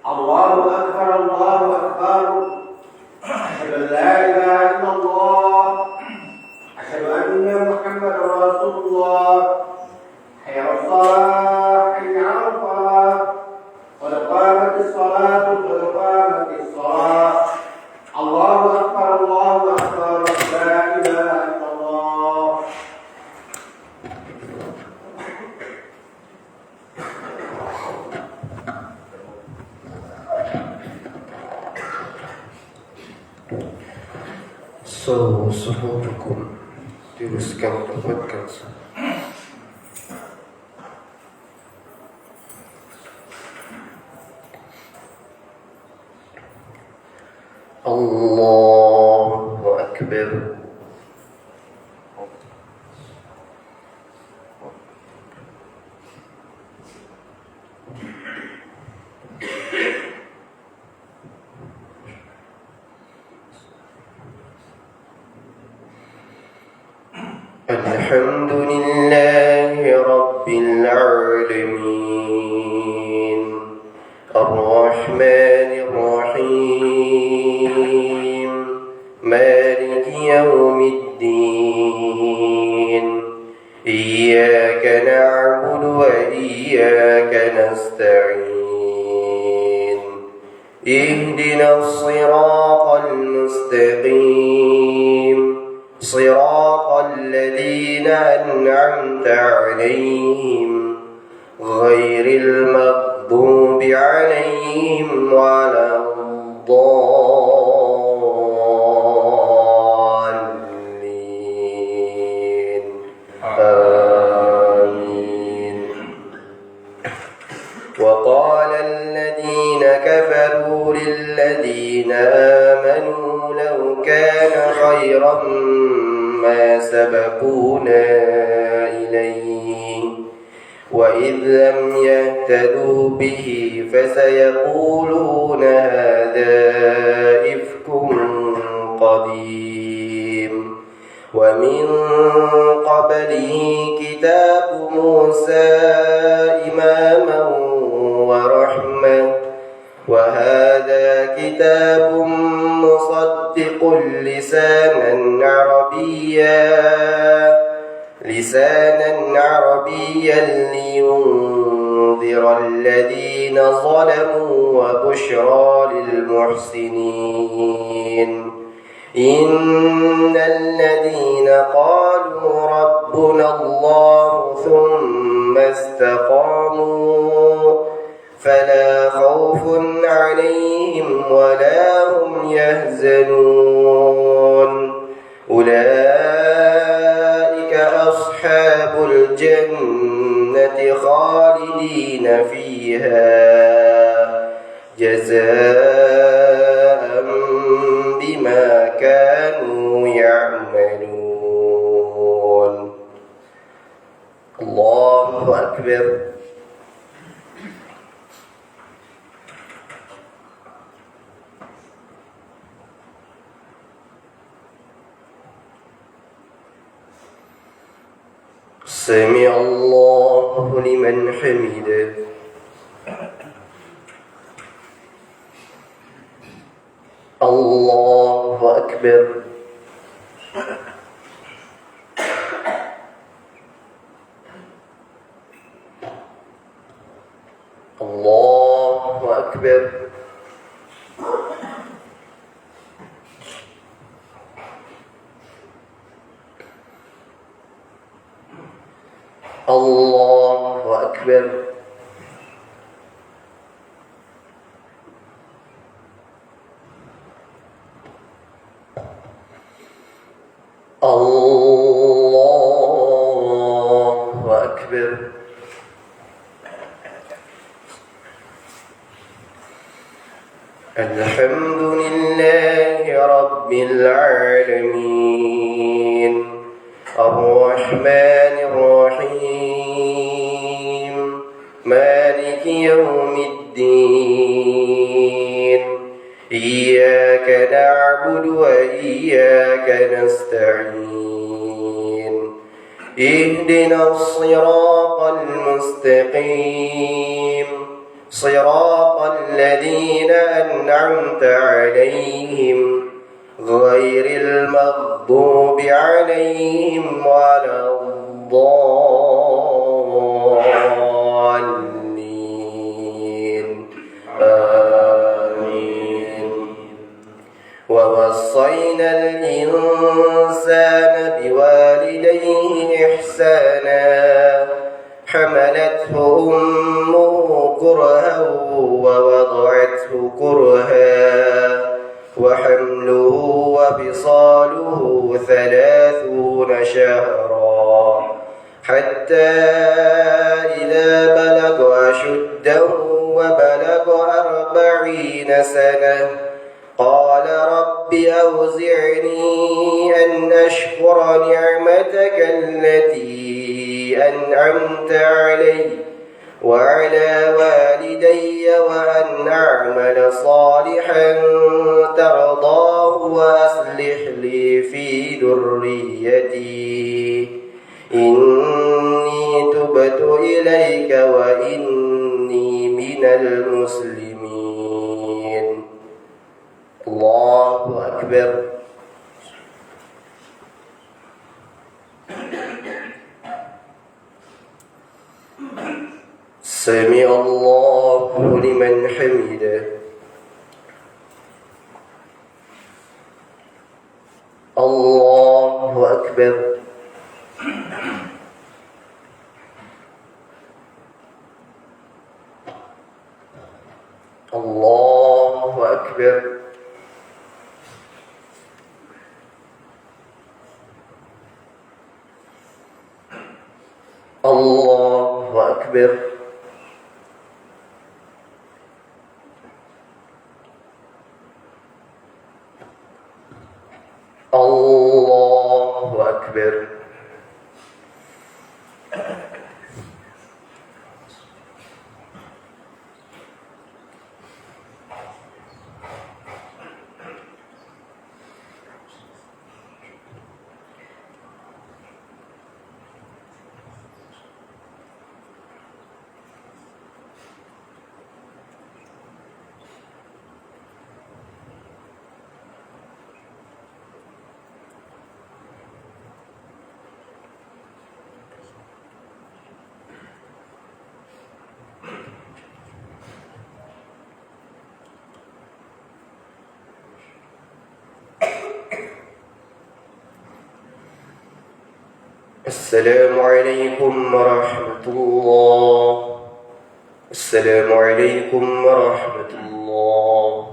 الله أكبر الله أكبر أشهد أن لا إله إلا الله أشهد أن محمدا رسول الله حي على الصلاة حي على الفلاح قد قامت الصلاة قد قامت الصلاة الله أكبر الله أكبر لا إله إلا الله suhufukum diruskan dapatkan Allahu Akbar. الحمد لله رب العالمين الرحمن الرحيم مالك يوم الدين إياك نعبد وإياك نستعين اهدنا الصراط المستقيم صراط الذين أنعمت عليهم غير المغضوب عليهم ولا الضالين آمين. وقال الذين كفروا للذين آمنوا لو كان خيرا ما سبقونا إليه وإذ لم يهتدوا به فسيقولون هذا إفك قديم ومن قبله كتاب موسى إماما ورحمة وهذا كتاب مصدق لسانا عربيا لينذر الذين ظلموا وبشرى للمحسنين إن الذين قالوا ربنا الله ثم استقاموا فلا خوف عليهم ولا هم يحزنون أولئك أصحاب الجنة خالدين فيها جزاء بما كانوا يعملون. الله أكبر. سمع الله لمن حمده. الله أكبر. الله أكبر. الله أكبر. الله أكبر. الحمد لله رب العالمين الرحمن الرحيم مالك يوم الدين إياك نعبد وإياك نستعين اهدنا الصراط المستقيم صراط الذين أنعمت عليهم غير المغضوب عليهم ولا الضالين آمين. ووصينا الإنسان بوالديه إحسانا حملته أمه كرها ووضعته كرها وحمله إحسانه قال رب أوزعني أن أشكر نعمتك التي أنعمت علي وعلى والدي وأن أعمل صالحا ترضاه وأصلح لي في ذريتي إني تبت إليك وإني من المسلمين. الله أكبر. سمع الله لمن حمده. الله أكبر. الله أكبر. الله أكبر. الله أكبر. السلام عليكم ورحمة الله. السلام عليكم ورحمة الله.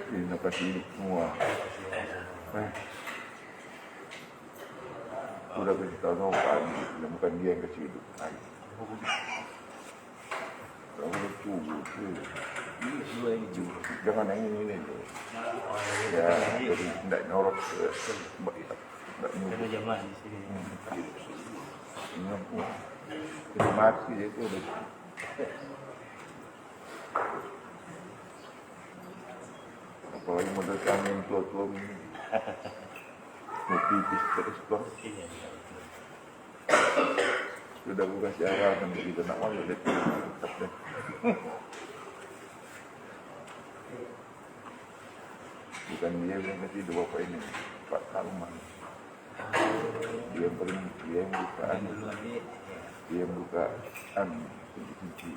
Ini dapat hidup semua. Sudah kasih tahu sama Pak Andi, bukan dia yang kasih hidup. Kamu lucu. Jangan yang ini. Ya, jadi tidak nyorok ke tidak nyuruh. Zaman di sini. Ini mati itu udah. Apalagi model kami yang tua-tua ini. Mau pipis terus kok. Sudah bukan siaran begitu nak mau lihat tetap deh. Bukan dia yang kasih dua apa ini Pak Salman. Dia yang buka dia yang buka kunci.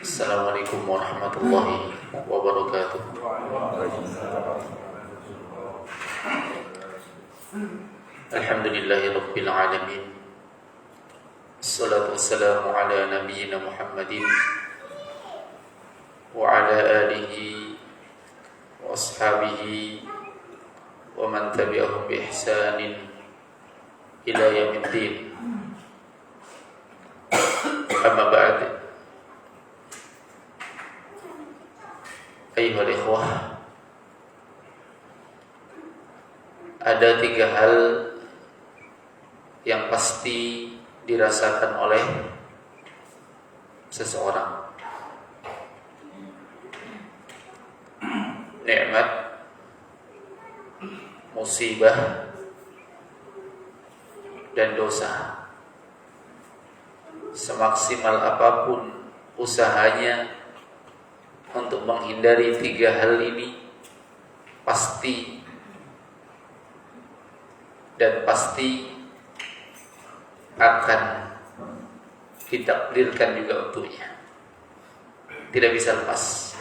Assalamualaikum warahmatullahi wabarakatuh. Alhamdulillahi rabbil alamin. Assalatu wassalamu ala nabiyyina Muhammadin wa ala alihi wa ashabihi wa man tabi'ahum bi ihsanin ila yaumiddin. Amma ba'd. Ayyuhal ikhwah, ada 3 hal yang pasti dirasakan oleh seseorang. Nikmat, musibah, dan dosa. Semaksimal apapun usahanya untuk menghindari 3 hal ini, pasti akan ditakdirkan juga untuknya. Tidak bisa lepas.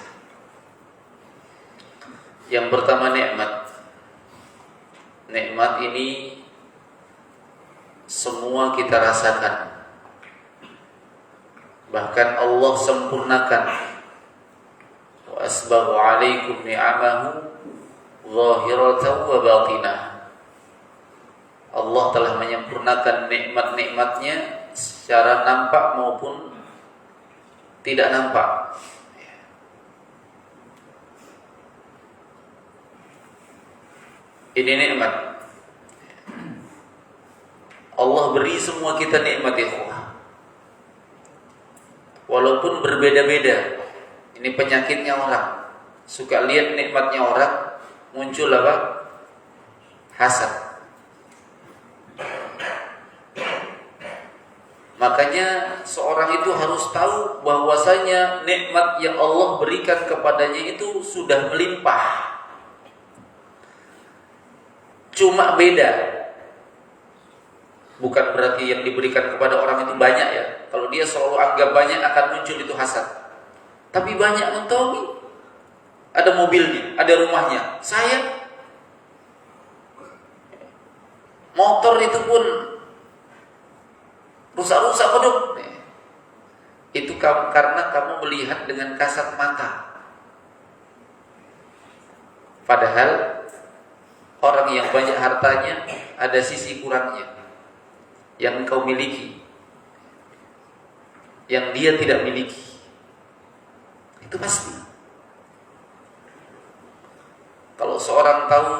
Yang pertama, nikmat. Nikmat ini semua kita rasakan. Bahkan Allah sempurnakan. Wa asbaghu 'alaikum ni'amahu zahiratan wa batinah. Allah telah menyempurnakan nikmat-nikmatnya secara nampak maupun tidak nampak. Ini nikmat. Allah beri semua kita nikmat, ikhwah. Walaupun berbeda-beda. Ini penyakitnya orang. Suka lihat nikmatnya orang, muncul apa? Hasad. Makanya seorang itu harus tahu bahwasanya nikmat yang Allah berikan kepadanya itu sudah melimpah. Cuma beda. Bukan berarti yang diberikan kepada orang itu banyak ya. Kalau dia selalu anggap banyak, akan muncul itu hasad. Tapi banyak mentomi. Ada mobilnya, ada rumahnya. Saya motor itu pun rusak-rusak kodok. Itu karena kamu melihat dengan kasat mata. Padahal orang yang banyak hartanya ada sisi kurangnya yang engkau miliki, yang dia tidak miliki. Itu pasti. Kalau seorang tahu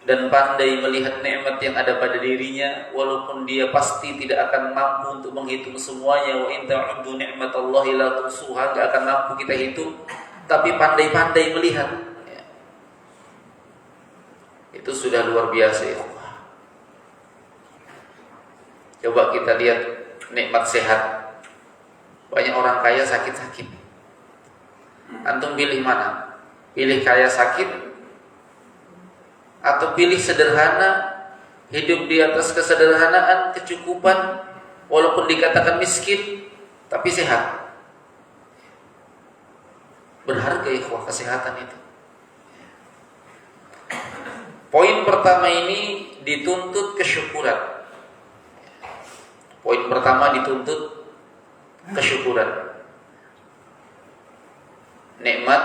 dan pandai melihat nikmat yang ada pada dirinya, walaupun dia pasti tidak akan mampu untuk menghitung semuanya. Wa in ta'uddu ni'matallahi la tuhsuha, enggak akan mampu kita hitung, tapi pandai-pandai melihat. Ya. Itu sudah luar biasa ya. Coba kita lihat nikmat sehat. Banyak orang kaya sakit-sakit. Antum pilih mana? Pilih kaya sakit atau pilih sederhana, hidup di atas kesederhanaan, kecukupan, walaupun dikatakan miskin tapi sehat. Berharga ikhwah kesehatan itu. Poin pertama ini dituntut kesyukuran. Poin pertama dituntut kesyukuran. Nikmat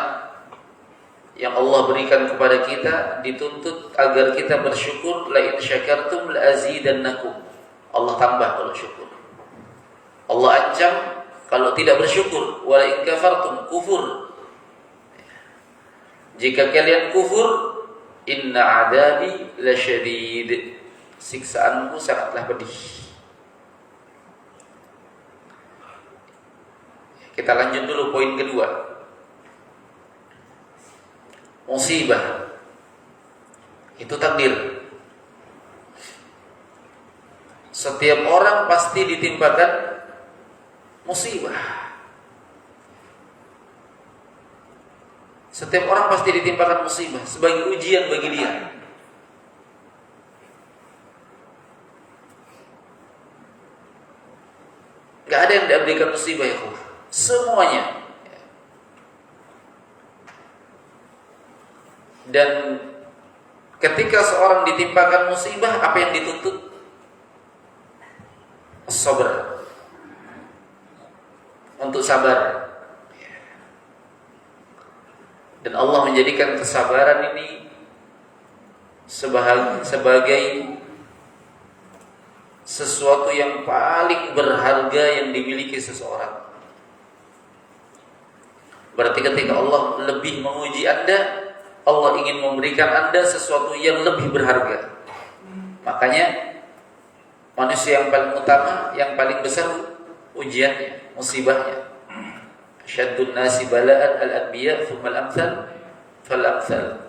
yang Allah berikan kepada kita dituntut agar kita bersyukur. La in syakartum la azidannakum. Allah tambah kalau syukur. Allah ancam kalau tidak bersyukur. Wa la in kafartum kufur. Jika kalian kufur, inna adabi lasyadid. Siksaanku sangatlah pedih. Kita lanjut dulu poin kedua. Musibah itu takdir. Setiap orang pasti ditimpakan musibah. Setiap orang pasti ditimpakan musibah sebagai ujian bagi dia. Gak ada yang diberikan musibah ya, semuanya. Dan ketika seorang ditimpakan musibah, apa yang dituntut? Sabar. Untuk sabar. Dan Allah menjadikan kesabaran ini sebagai sesuatu yang paling berharga yang dimiliki seseorang. Berarti ketika Allah lebih menguji Anda, Allah ingin memberikan Anda sesuatu yang lebih berharga. Makanya manusia yang paling utama, yang paling besar ujiannya, musibahnya. Asyaddun nasi bala'an al-anbiya thumma al-amthal fal-amthal.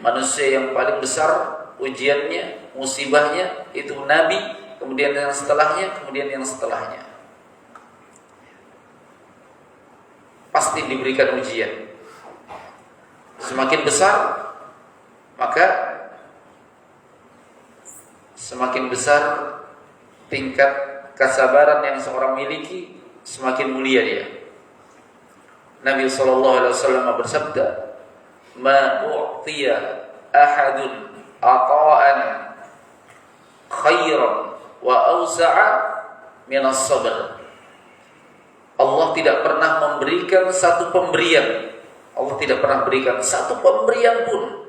Manusia yang paling besar ujiannya, musibahnya itu nabi, kemudian yang setelahnya, kemudian yang setelahnya. Pasti diberikan ujian. Semakin besar, maka semakin besar tingkat kesabaran yang seorang miliki, semakin mulia dia. Nabi SAW bersabda, "Ma u'tiya ahadun ata'an khairan wa awsa'a minas sabr." Allah tidak pernah memberikan satu pemberian. Allah tidak pernah berikan satu pemberian pun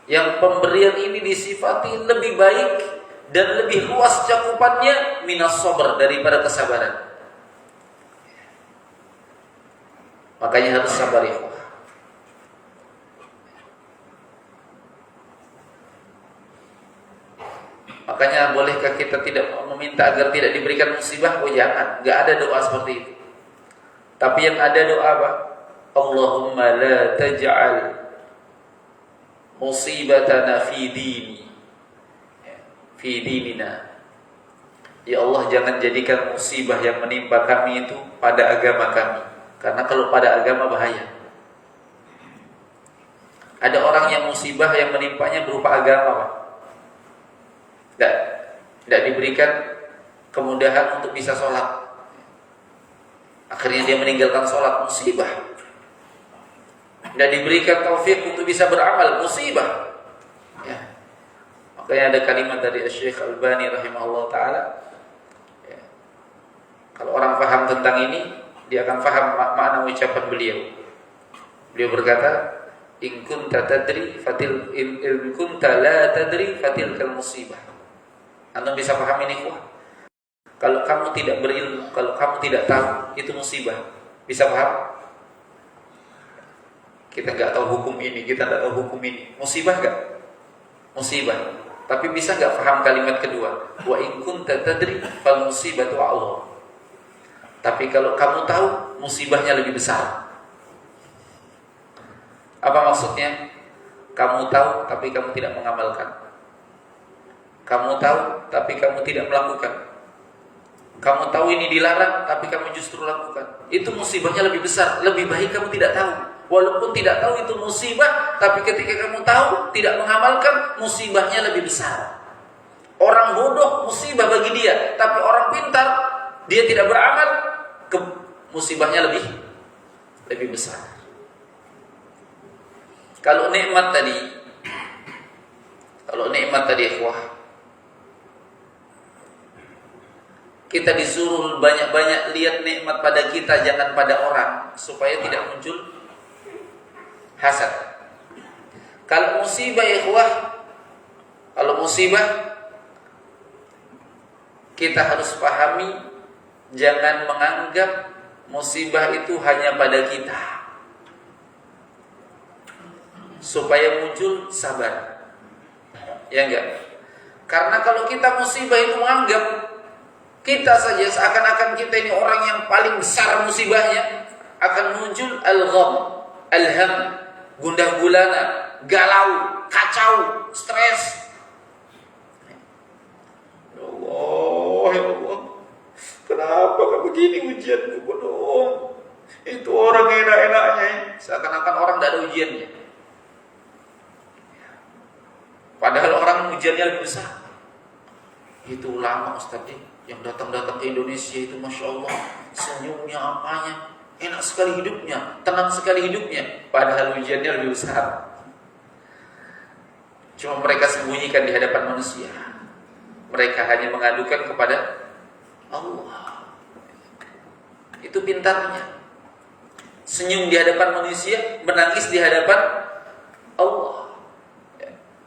yang pemberian ini disifati lebih baik dan lebih luas cakupannya minas sabr, daripada kesabaran. Makanya harus sabar ya. Makanya bolehkah kita tidak meminta agar tidak diberikan musibah? Oh jangan, enggak ada doa seperti itu. Tapi yang ada doa apa? Allahumma la taj'al musibatana fi dinina. Ya Allah, jangan jadikan musibah yang menimpa kami itu pada agama kami. Karena kalau pada agama bahaya. Ada orang yang musibah yang menimpanya berupa agama, Pak. Tidak diberikan kemudahan untuk bisa sholat. Akhirnya dia meninggalkan sholat, musibah. Tidak diberikan taufik untuk bisa beramal, musibah. Ya. Makanya ada kalimat dari Syekh Albani rahimahullah ta'ala. Ya. Kalau orang paham tentang ini, dia akan paham makna ucapan beliau. Beliau berkata, in kunta la tadri fatilkal musibah. Anda bisa paham ini kok? Kalau kamu tidak berilmu, kalau kamu tidak tahu, itu musibah. Bisa paham? Kita nggak tahu hukum ini, kita nggak tahu hukum ini. Musibah nggak? musibah. Tapi bisa nggak paham kalimat kedua? Wa in kunta tadri fal musibatu Allah. Tapi kalau kamu tahu, musibahnya lebih besar. Apa maksudnya? Kamu tahu tapi kamu tidak mengamalkan. Kamu tahu tapi kamu tidak melakukan. Kamu tahu ini dilarang tapi kamu justru lakukan. Itu musibahnya lebih besar. Lebih baik kamu tidak tahu. Walaupun tidak tahu itu musibah, tapi ketika kamu tahu tidak mengamalkan, musibahnya lebih besar. Orang bodoh musibah bagi dia, tapi orang pintar dia tidak beramal, musibahnya lebih besar. Kalau nikmat tadi ikhwah, kita disuruh banyak-banyak lihat nikmat pada kita, jangan pada orang, supaya tidak muncul hasad. Kalau musibah ikhwah, kita harus pahami, jangan menganggap musibah itu hanya pada kita, supaya muncul sabar. Ya enggak? Karena kalau kita musibah itu menganggap kita saja seakan-akan kita ini orang yang paling besar musibahnya, akan muncul al-gham, al-ham, gundah gulana, galau, kacau, stres. Ya Allah, kenapa kok begini ujianku bodoh? Itu orang enak-enaknya, seakan-akan orang tidak ada ujiannya. Padahal orang ujiannya lebih besar. Itu ulama Ustaz yang datang-datang ke Indonesia itu, Masya Allah, senyumnya apanya, enak sekali hidupnya, tenang sekali hidupnya. Padahal ujiannya lebih besar. Cuma mereka sembunyikan di hadapan manusia. Mereka hanya mengadukan kepada Allah. Itu pintarnya. Senyum di hadapan manusia, menangis di hadapan Allah.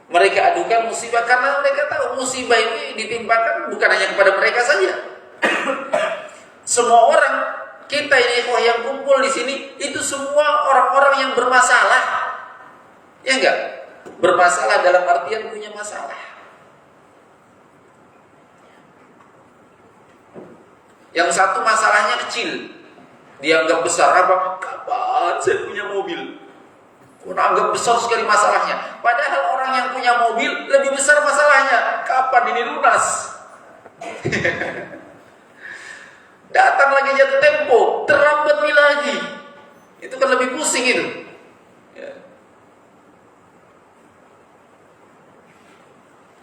Mereka adukan musibah karena mereka tahu musibah ini ditimpakan bukan hanya kepada mereka saja. Semua orang, kita ini ikhwah yang kumpul di sini, itu semua orang-orang yang bermasalah. Ya enggak? Bermasalah dalam artian punya masalah. Yang satu masalahnya kecil, dianggap besar. Apa? Kapan saya punya mobil? Anggap besar sekali masalahnya. Padahal orang yang punya mobil lebih besar masalahnya. Kapan ini lunas? Datang lagi jatuh tempo, terlambat lagi. Itu kan lebih pusing itu. Ya.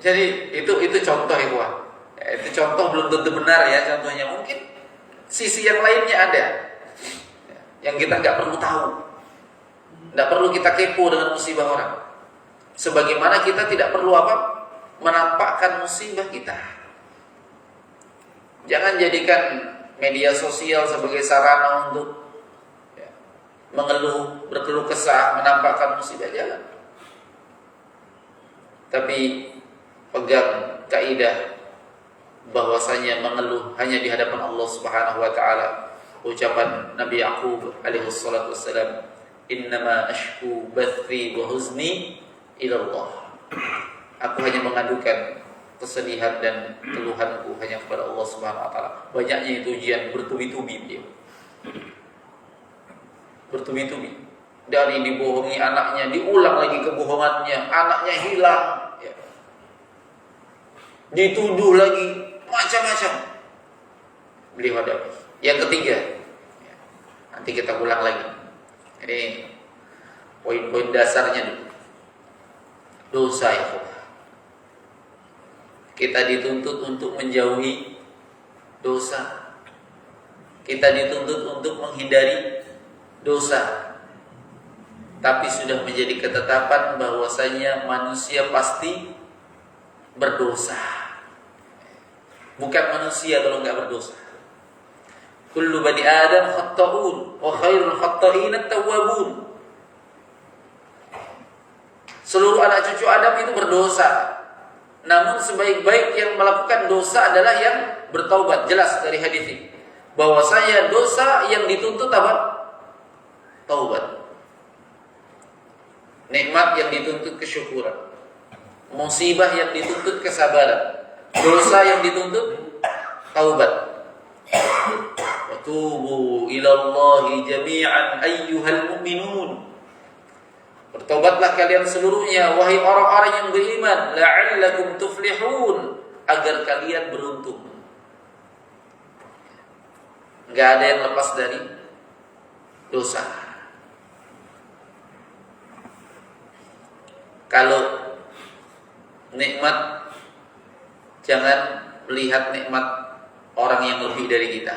Jadi itu contoh itu. Itu contoh belum tentu benar ya contohnya. Mungkin sisi yang lainnya ada yang kita nggak perlu tahu. Tidak perlu kita kepo dengan musibah orang. Sebagaimana kita tidak perlu menampakkan musibah kita. Jangan jadikan media sosial sebagai sarana untuk mengeluh, berkeluh kesah, menampakkan musibah. Jangan. Tapi pegang kaidah bahwasanya mengeluh hanya di hadapan Allah Subhanahu wa taala. Ucapan Nabi Yaqub alaihi salatu wassalam, innama ashku bathi wa huzni ila Allah. Aku hanya mengadukan kesedihan dan keluhanku hanya kepada Allah Subhanahu wa taala. Banyaknya itu ujian bertubi-tubi dia. Bertubi-tubi. Dari dibohongi anaknya, diulang lagi kebohongannya, anaknya hilang, ya. Dituduh lagi macam-macam. Beliau hadapi. Yang ketiga, ya. Nanti kita ulang lagi. Ini poin-poin dasarnya dulu. Dosa ya. Kita dituntut untuk menjauhi dosa. Kita dituntut untuk menghindari dosa. Tapi sudah menjadi ketetapan bahwasanya manusia pasti berdosa. Bukan manusia kalau enggak berdosa. Kullu bani Adam khatta'un wa khairul khatta'in at-tawwabun. Seluruh anak cucu Adam itu berdosa. Namun sebaik-baik yang melakukan dosa adalah yang bertaubat. Jelas dari hadis ini bahwasanya dosa yang dituntut apa? Taubat. Nikmat yang dituntut kesyukuran. Musibah yang dituntut kesabaran, dosa yang dituntut taubat. Watubu ilallahi jami'an ayyuhal mu'minun. Bertobatlah kalian seluruhnya wahai orang-orang yang beriman, la'allakum tuflihun, agar kalian beruntung. Enggak ada yang lepas dari dosa. Kalau nikmat, jangan melihat nikmat orang yang lebih dari kita.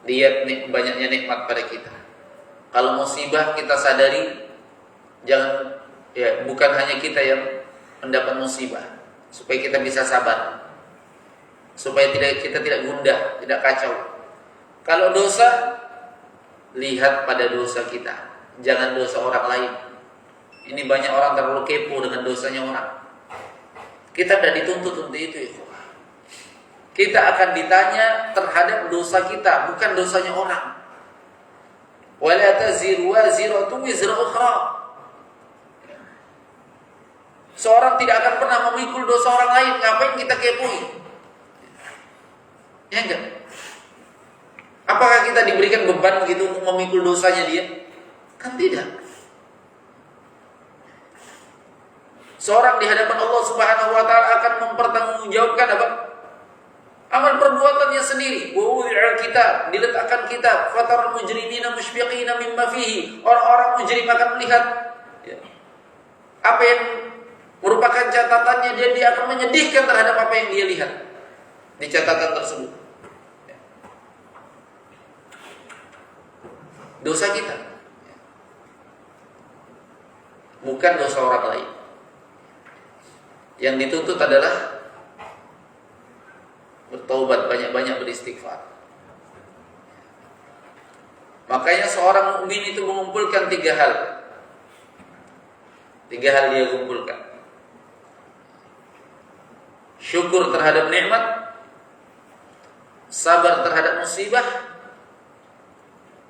Lihat banyaknya nikmat pada kita. Kalau musibah kita sadari, jangan bukan hanya kita yang mendapat musibah, supaya kita bisa sabar, supaya kita tidak gundah, tidak kacau. Kalau dosa, lihat pada dosa kita, jangan dosa orang lain. Ini banyak orang terlalu kepo dengan dosanya orang. Kita tidak dituntut untuk itu. Kita akan ditanya terhadap dosa kita, bukan dosanya orang. Wala taziru waziratu wizra ukhra. Seorang tidak akan pernah memikul dosa orang lain. Ngapain kita kepoin? Ya enggak? Apakah kita diberikan beban begitu untuk memikul dosanya dia? Kan tidak. Seorang di hadapan Allah Subhanahu wa taala akan mempertanggungjawabkan apa? Amal perbuatannya sendiri. Wa wudi'al kitab, diletakkan kitab. Fataral mujrimina musyfiqina mimma fihi. Orang-orang mujrim akan melihat apa yang merupakan catatannya, dia akan menyedihkan terhadap apa yang dia lihat di catatan tersebut. Dosa kita, bukan dosa orang lain. Yang dituntut adalah bertaubat, banyak-banyak beristighfar. Makanya seorang mukmin itu mengumpulkan 3 hal. 3 hal dia kumpulkan. Syukur terhadap nikmat, sabar terhadap musibah,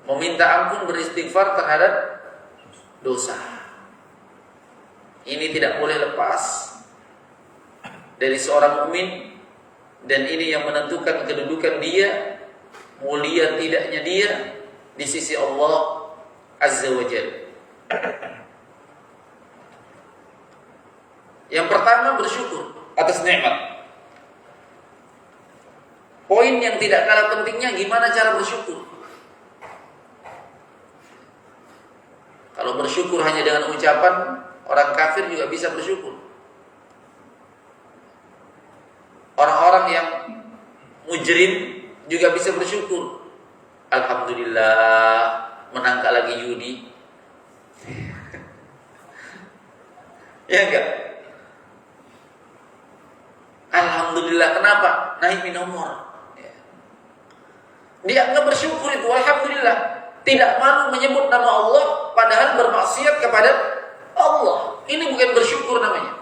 meminta ampun, beristighfar terhadap dosa. Ini tidak boleh lepas dari seorang mukmin, dan ini yang menentukan kedudukan dia, mulia tidaknya dia di sisi Allah Azza wa Jalla. Yang pertama, bersyukur atas nikmat. Poin yang tidak kalah pentingnya, gimana cara bersyukur. Kalau bersyukur hanya dengan ucapan, orang kafir juga bisa bersyukur. Orang-orang yang mujrim juga bisa bersyukur. Alhamdulillah, menang lagi judi. Ya enggak? Alhamdulillah, kenapa? Naik nomor. Dia enggak bersyukur itu, alhamdulillah. Tidak malu menyebut nama Allah, padahal bermaksiat kepada Allah. Ini bukan bersyukur namanya.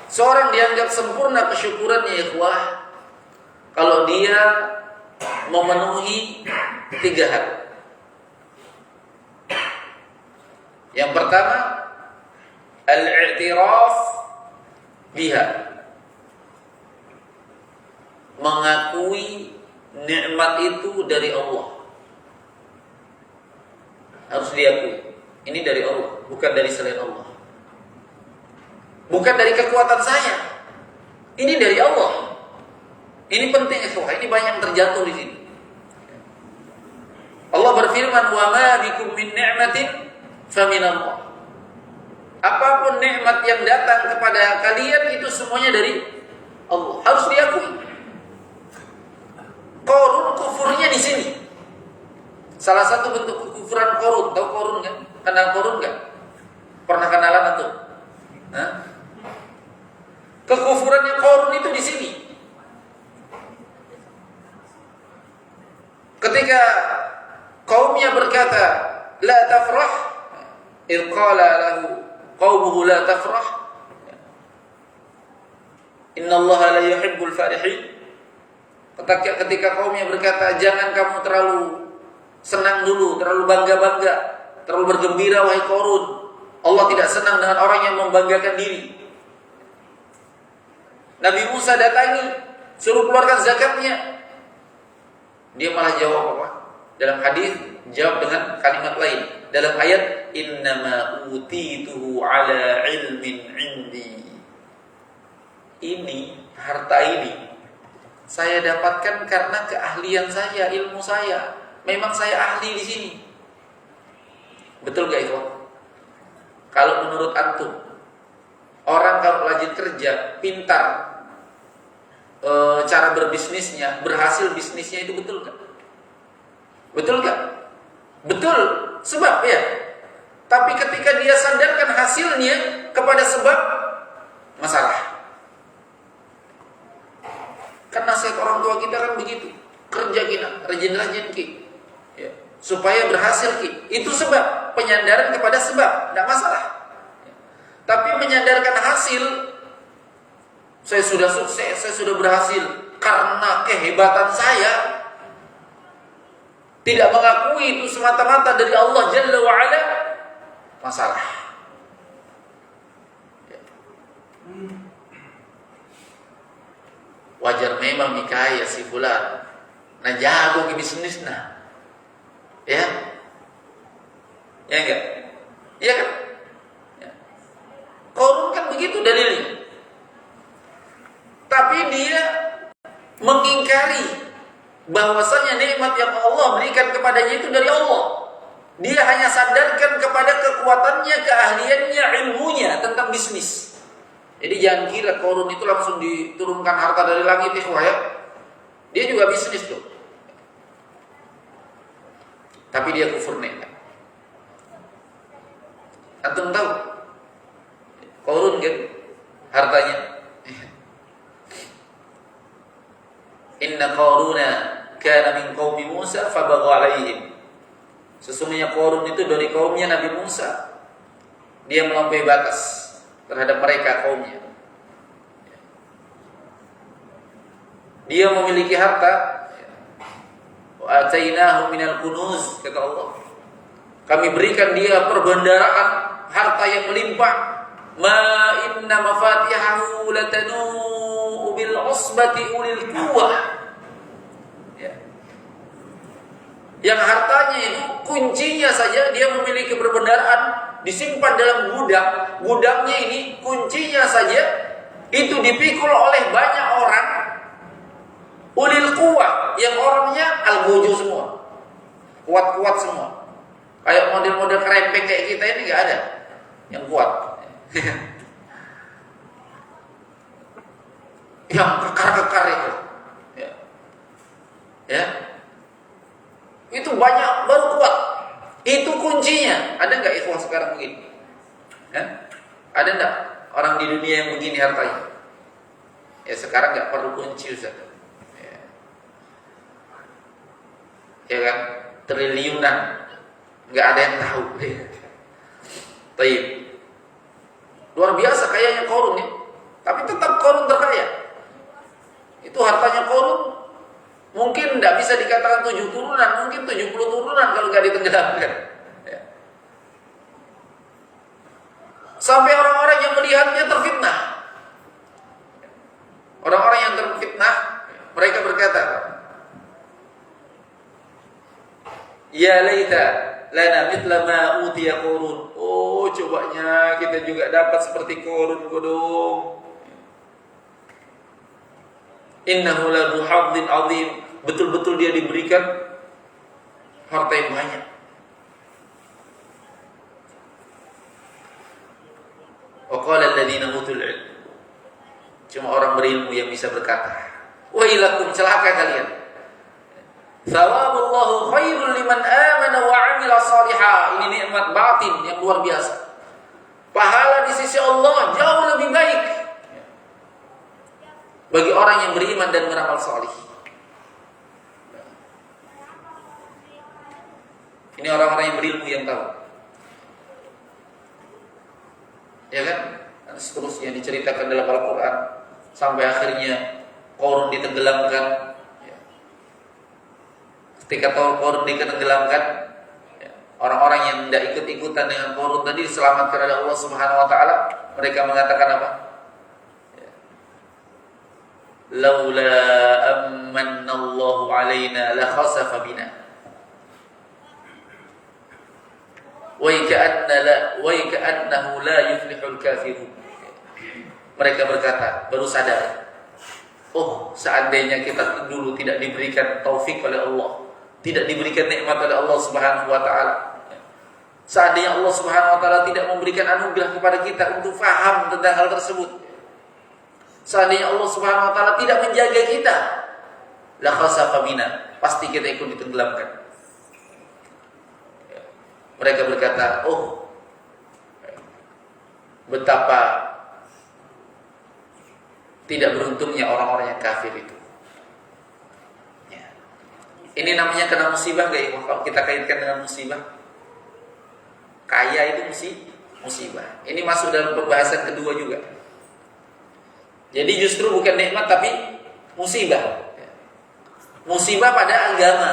Seorang dianggap sempurna kesyukurannya, ikhwah, kalau dia memenuhi 3 hal. Yang pertama, al-i'tiraf biha, mengakui nikmat itu dari Allah. Harus diakui, ini dari Allah, bukan dari selain Allah. Bukan dari kekuatan saya. Ini dari Allah. Ini penting, ikhwah. Ini banyak yang terjatuh di sini. Allah berfirman, "Wa ma bikum min ni'matin faminallah." Apapun nikmat yang datang kepada kalian itu semuanya dari Allah. Harus diakui. Korun kufurnya di sini. Salah satu bentuk kekufuran korun. Tahu korun kan? Kenal korun kan? Pernah kenalan atau? Hah? Kekufurannya korun itu di sini. Ketika kaumnya berkata, "La tafrah," idh qala lahu qaumuhu la tafrah, innallaha la yuhibbul farihin. Ketika kaumnya berkata, "Jangan kamu terlalu senang dulu, terlalu bangga-bangga, terlalu bergembira wahai Korun. Allah tidak senang dengan orang yang membanggakan diri. Nabi Musa datangi, suruh keluarkan zakatnya. Dia malah jawab apa? Dalam hadis jawab dengan kalimat lain. Dalam ayat innama utituhu ala ilmin indi. Ini harta ini saya dapatkan karena keahlian saya, ilmu saya. Memang saya ahli di sini. Betul gak itu? Kalau menurut antum, orang kalau rajin kerja, pintar, cara berbisnisnya, berhasil bisnisnya itu betul gak? Betul gak? Betul, sebab ya. Tapi ketika dia sandarkan hasilnya kepada sebab, masalah. Karena nasihat orang tua kita kan begitu. Kerja kita, rajin-rajin ki, ya, supaya berhasil ki. Itu sebab, penyandaran kepada sebab, tidak masalah. Tapi menyandarkan hasil, saya sudah sukses, saya sudah berhasil karena kehebatan saya, tidak mengakui itu semata-mata dari Allah Jalla wa'ala, masalah. Wajar memang mikaya si fulan, nah jago ke bisnis nah, ya enggak, ya kan? Ya. Korun kan begitu dalilnya. Tapi dia mengingkari bahwasanya nikmat yang Allah berikan kepadanya itu dari Allah. Dia hanya sadarkan kepada kekuatannya, keahliannya, ilmunya tentang bisnis. Jadi jangan kira Korun itu langsung diturunkan harta dari langit, ikhwah ya. Dia juga bisnis tuh. Tapi dia kufur nikmat. Antum tahu Korun kan hartanya? Inna Qaruna kana min qaumi Musa fabagha alaihim. Sesungguhnya Qarun itu dari kaumnya Nabi Musa. Dia melampaui batas terhadap mereka kaumnya. Dia memiliki harta. Wa atainahu minal kunuz, kata Allah. Kami berikan dia perbendaharaan harta yang melimpah. Ma inna mafatihahu latanu bil usbati ulil quwwah. Ya. Yang hartanya itu kuncinya saja dia memiliki perbendaharaan disimpan dalam gudang. Gudangnya ini kuncinya saja itu dipikul oleh banyak orang ulil quwwah, yang orangnya al-gojo semua, kuat-kuat semua. Kayak model-model kerempeng kayak kita ini nggak ada yang kuat. Yang kekar-kekar itu, ya, itu banyak baru kuat. Itu kuncinya. Ada nggak ikhwah sekarang begini? Ya? Ada nggak orang di dunia yang begini hartanya? Ya sekarang nggak perlu kunci Ustaz. Ya kan? Triliunan, nggak ada yang tahu. Taib. Luar biasa kayanya Korun ya. Tapi tetap Korun terkaya. Itu hartanya Korun mungkin tidak bisa dikatakan 7 turunan, mungkin 70 turunan kalau nggak ditenggelamkan. Ya. Sampai orang-orang yang melihatnya terfitnah. Orang-orang yang terfitnah, mereka berkata, ya laita lana mithla ma utiya Qarun. Oh, cobanya kita juga dapat seperti Qarun kodong. Innahu ladzu hadzin azim. Betul-betul dia diberikan harta yang banyak. Wa qala alladziina utul ilm. Cuma orang berilmu yang bisa berkata, wa ilakum, celaka kalian. Thawabullahu khairul liman amana wa 'amila shalihan. Ini nikmat batin yang luar biasa. Pahala di sisi Allah jauh lebih baik bagi orang yang beriman dan beramal salih. Ini orang-orang yang berilmu yang tahu. Ya kan? Dan seterusnya diceritakan dalam Al-Quran sampai akhirnya Qarun ditenggelamkan. Ketika Qarun ditenggelamkan, Orang-orang yang tidak ikut-ikutan dengan Qarun tadi diselamatkan oleh Allah Subhanahu wa taala, mereka mengatakan apa? Laula amanna Allahu alaina la khasafa bina. Wa ka'annahu la yuflihul kafirun. Mereka berkata, baru sadar. Oh, seandainya kita dulu tidak diberikan taufik oleh Allah, tidak diberikan nikmat oleh Allah Subhanahu wa taala. Seandainya Allah Subhanahu wa taala tidak memberikan anugerah kepada kita untuk faham tentang hal tersebut. Seandainya Allah Subhanahu wa taala tidak menjaga kita, la khasafa bina, pasti kita ikut ditenggelamkan. Mereka berkata, oh, betapa tidak beruntungnya orang-orang yang kafir itu. Ya. Ini namanya kena musibah gak ya? Kalau kita kaitkan dengan musibah, kaya itu musibah. Ini masuk dalam pembahasan kedua juga. Jadi justru bukan nikmat tapi musibah. Musibah pada agama.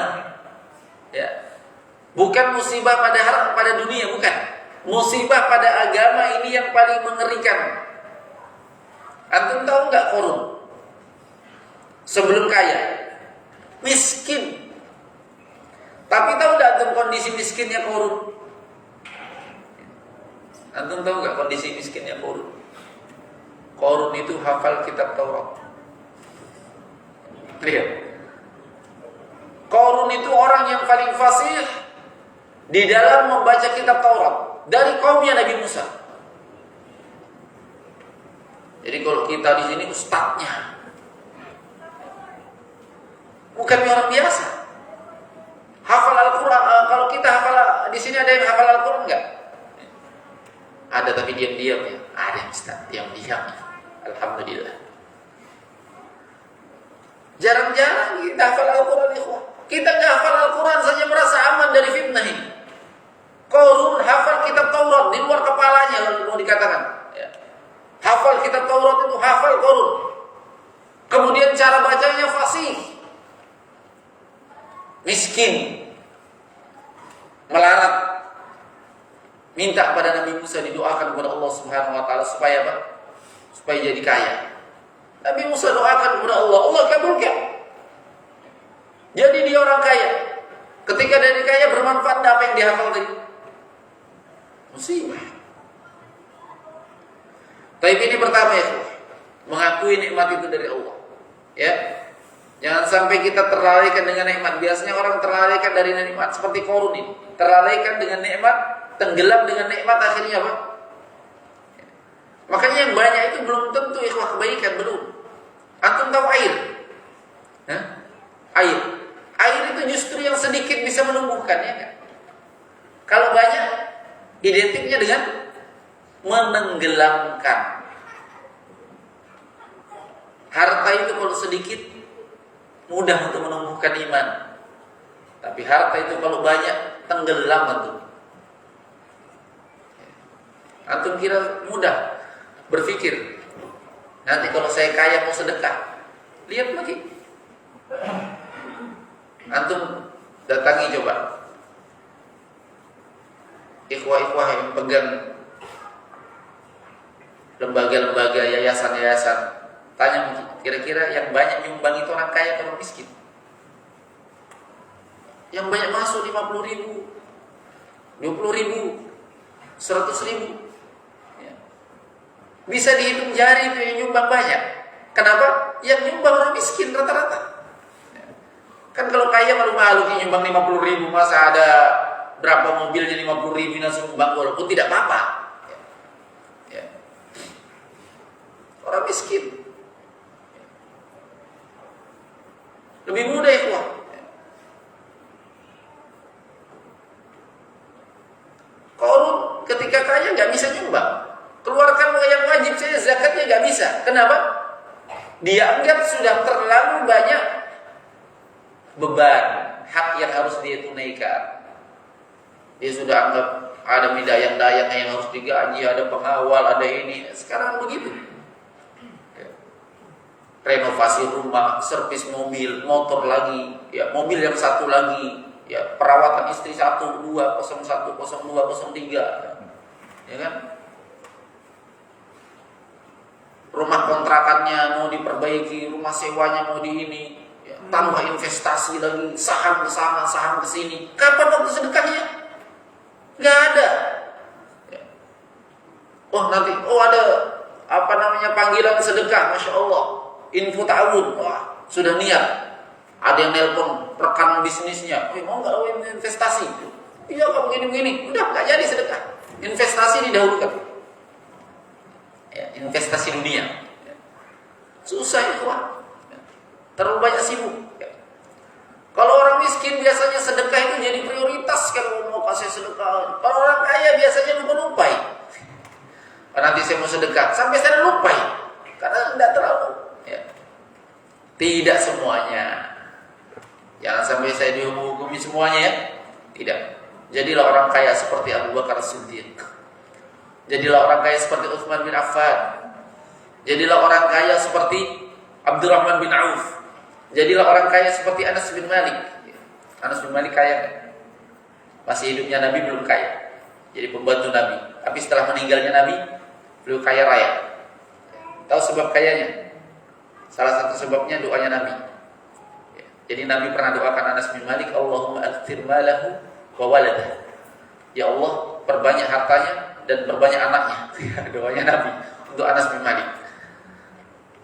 Ya. Bukan musibah pada dunia, bukan. Musibah pada agama ini yang paling mengerikan. Antum tahu nggak Qarun? Sebelum kaya, miskin. Tapi tahu nggak antum kondisi miskinnya Qarun? Antum tahu nggak kondisi miskinnya Qarun? Qarun itu hafal kitab Taurat. Lihat, Qarun itu orang yang paling fasih di dalam membaca kitab Taurat dari kaumnya Nabi Musa. Jadi kalau kita di sini ustadznya, bukan orang biasa. Hafal Al-Quran. Kalau kita hafal di sini, ada yang hafal Al-Quran enggak? Ada, tapi diam-diam ya. Ada ustadz diam-diam. Alhamdulillah. Jarang-jarang kita hafal Al-Quran, ikhwah. Kita nggak hafal Al-Quran saja merasa aman dari fitnah ini. Qarun hafal kitab Taurat di luar kepalanya, kalau mau dikatakan. Hafal kitab Taurat itu hafal Qarun. Kemudian cara bacanya fasih. Miskin. Melarat. Minta pada Nabi Musa didoakan kepada Allah Subhanahu wa taala supaya apa? Supaya jadi kaya. Nabi Musa doakan kepada Allah, Allah kabulkan. Jadi dia orang kaya. Ketika dari kaya bermanfaat apa yang dihafal tadi? Musibah. Tapi ini pertama ya, mengakui nikmat itu dari Allah. Ya, jangan sampai kita terlalaikan dengan nikmat. Biasanya orang terlalaikan dari nikmat seperti Qarun ini, terlalaikan dengan nikmat, tenggelam dengan nikmat, akhirnya apa? Makanya yang banyak itu belum tentu ikhwah kebaikan, belum. Antum tahu air? Hah? Air itu justru yang sedikit bisa menumbuhkan, ya kan? Kalau banyak, identiknya dengan menenggelamkan. Harta itu kalau sedikit mudah untuk menumbuhkan iman. Tapi harta itu kalau banyak tenggelam antum. Antum kira mudah berpikir, nanti kalau saya kaya mau sedekah. Lihat lagi. Antum datangi coba ikhwah-ikhwah yang pegang lembaga-lembaga, yayasan-yayasan, tanya kira-kira yang banyak nyumbang itu orang kaya atau orang miskin? Yang banyak masuk 50.000, 20.000, 100.000, ya. Bisa dihitung jari itu yang nyumbang banyak. Kenapa? Yang nyumbang orang miskin rata-rata. Ya. Kan kalau kaya malu-malu nyumbang 50.000, masa ada berapa mobilnya 50.000 langsung nyumbang, walaupun tidak apa-apa. Orang miskin lebih mudah ikhwah. Qarun ketika kaya nggak bisa nyumbang, keluarkan yang wajib saya zakatnya nggak bisa. Kenapa? Dia anggap sudah terlalu banyak beban hak yang harus dia tunaikan. Dia sudah anggap ada dayang-dayang yang harus digaji, ada pengawal, ada ini. Sekarang begitu. Renovasi rumah, servis mobil, motor lagi, ya mobil yang satu lagi, ya perawatan istri 1, 2, 01, 02, 03, ya kan? Rumah kontrakannya mau diperbaiki, rumah sewanya mau di ini, ya, tambah investasi lagi, saham ke sana, saham ke sini. Kapan waktu sedekahnya? Nggak ada. Ya. Oh nanti, ada apa namanya panggilan sedekah, masya Allah, info ta'awun, wah sudah niat. Ada yang nelpon rekan bisnisnya, mau nggak investasi? Iya kok begini-begini, udah nggak jadi sedekah. Investasi didahulukan. Ya, investasi dunia. Ya. Susah itu, Pak. Ya. Terlalu banyak sibuk. Ya. Kalau orang miskin biasanya sedekah itu jadi prioritas kalau mau kasih sedekah. Kalau orang kaya biasanya lupa-lupai. Nanti saya mau sedekah, sampai saya lupai karena tidak terlalu. Ya. Tidak semuanya. Jangan sampai saya dihukumi semuanya ya. Tidak. Jadilah orang kaya seperti Abu Bakar Siddiq. Jadilah orang kaya seperti Utsman bin Affan. Jadilah orang kaya seperti Abdurrahman bin Auf. Jadilah orang kaya seperti Anas bin Malik. Anas bin Malik kaya. Masih hidupnya Nabi belum kaya. Jadi pembantu Nabi. Tapi setelah meninggalnya Nabi, beliau kaya raya. Tahu sebab kayanya? Salah satu sebabnya doanya Nabi. Jadi Nabi pernah doakan Anas bin Malik, Allahumma akthir malahu wa waladah. Ya Allah, perbanyak hartanya dan berbanyak anaknya. Doanya Nabi untuk Anas bin Malik.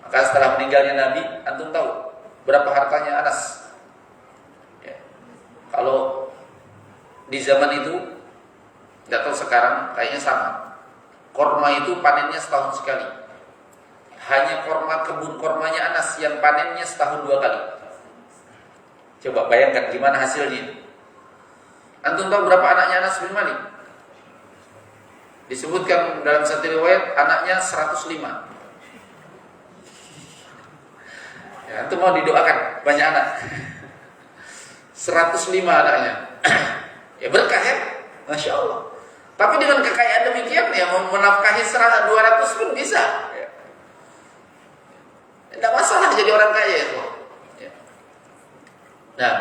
Maka setelah meninggalnya Nabi, antum tahu berapa hartanya Anas? Ya. Kalau di zaman itu, tidak tahu sekarang, kayaknya sama. Korma itu panennya setahun sekali. Hanya kebun kormanya Anas yang panennya setahun 2 kali. Coba bayangkan gimana hasilnya. Antum tahu berapa anaknya Anas bin Malik? Disebutkan dalam satu riwayat anaknya 105. Ya, itu mau didoakan banyak anak. 105 anaknya. Ya berkah ya, masya Allah. Tapi dengan kekayaan demikian ya menafkahi 200 pun bisa. Ya. Tidak masalah jadi orang kaya itu. Ya. Nah,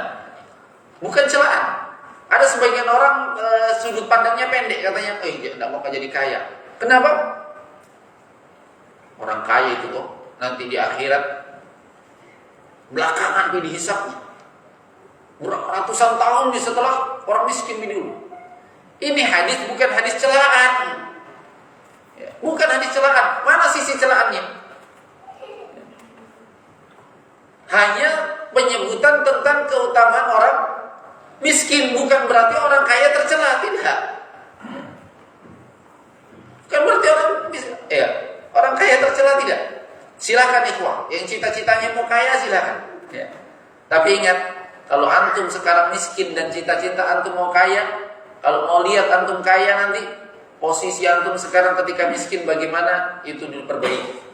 bukan celaan. Ada sebagian orang sudut pandangnya pendek, katanya, tidak mau jadi kaya. Kenapa? Orang kaya itu kok nanti di akhirat belakangan dihisapnya. Ratusan tahun setelah orang miskin dulu. Ini hadis bukan hadis celaan. Ya, bukan hadis celaan. Mana sisi celaannya? Hanya penyebutan tentang keutamaan orang miskin, bukan berarti orang kaya tercela, tidak. Bukan berarti orang kaya tercela, tidak. Silakan ikhwah, yang cita-citanya mau kaya silakan. Ya. Tapi ingat, kalau antum sekarang miskin dan cita-cita antum mau kaya, kalau mau lihat antum kaya nanti, posisi antum sekarang ketika miskin bagaimana, itu diperbaiki.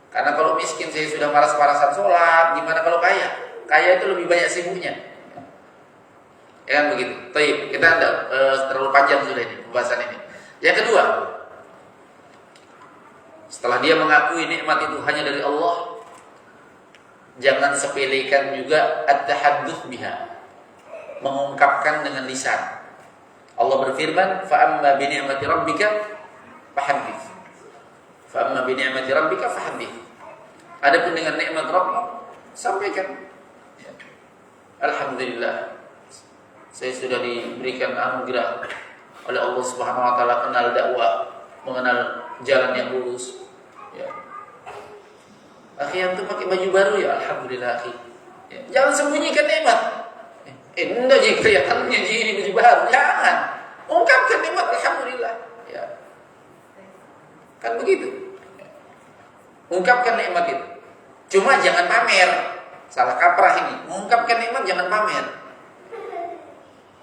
Karena kalau miskin saya sudah malas-malasan sholat, gimana kalau kaya? Kaya itu lebih banyak sibuknya. Ya kan begitu. Baik, kita terlalu panjang sudah ini pembahasan ini. Yang kedua, setelah dia mengakui nikmat itu hanya dari Allah, jangan sepelekan juga at-tahadduts biha, mengungkapkan dengan lisan. Allah berfirman, "Fa amma bi ni'mati rabbika fahaddits." Fa amma bi ni'mati rabbika fahaddits. Adapun dengan nikmat Rabb, sampaikan. Alhamdulillah, saya sudah diberikan anugerah oleh Allah Subhanahu wa taala kenal dakwah, mengenal jalan yang lurus. Ya. Akhi antum pakai baju baru ya, alhamdulillah akhi. Ya. Jangan sembunyikan nikmat. Enggak jadi kelihatannya ini baju baru. Jangan. Ungkapkan nikmat alhamdulillah. Ya. Kan begitu. Ya. Ungkapkan nikmat itu. Cuma jangan pamer. Salah kaprah ini. Mengungkapkan nikmat jangan pamer.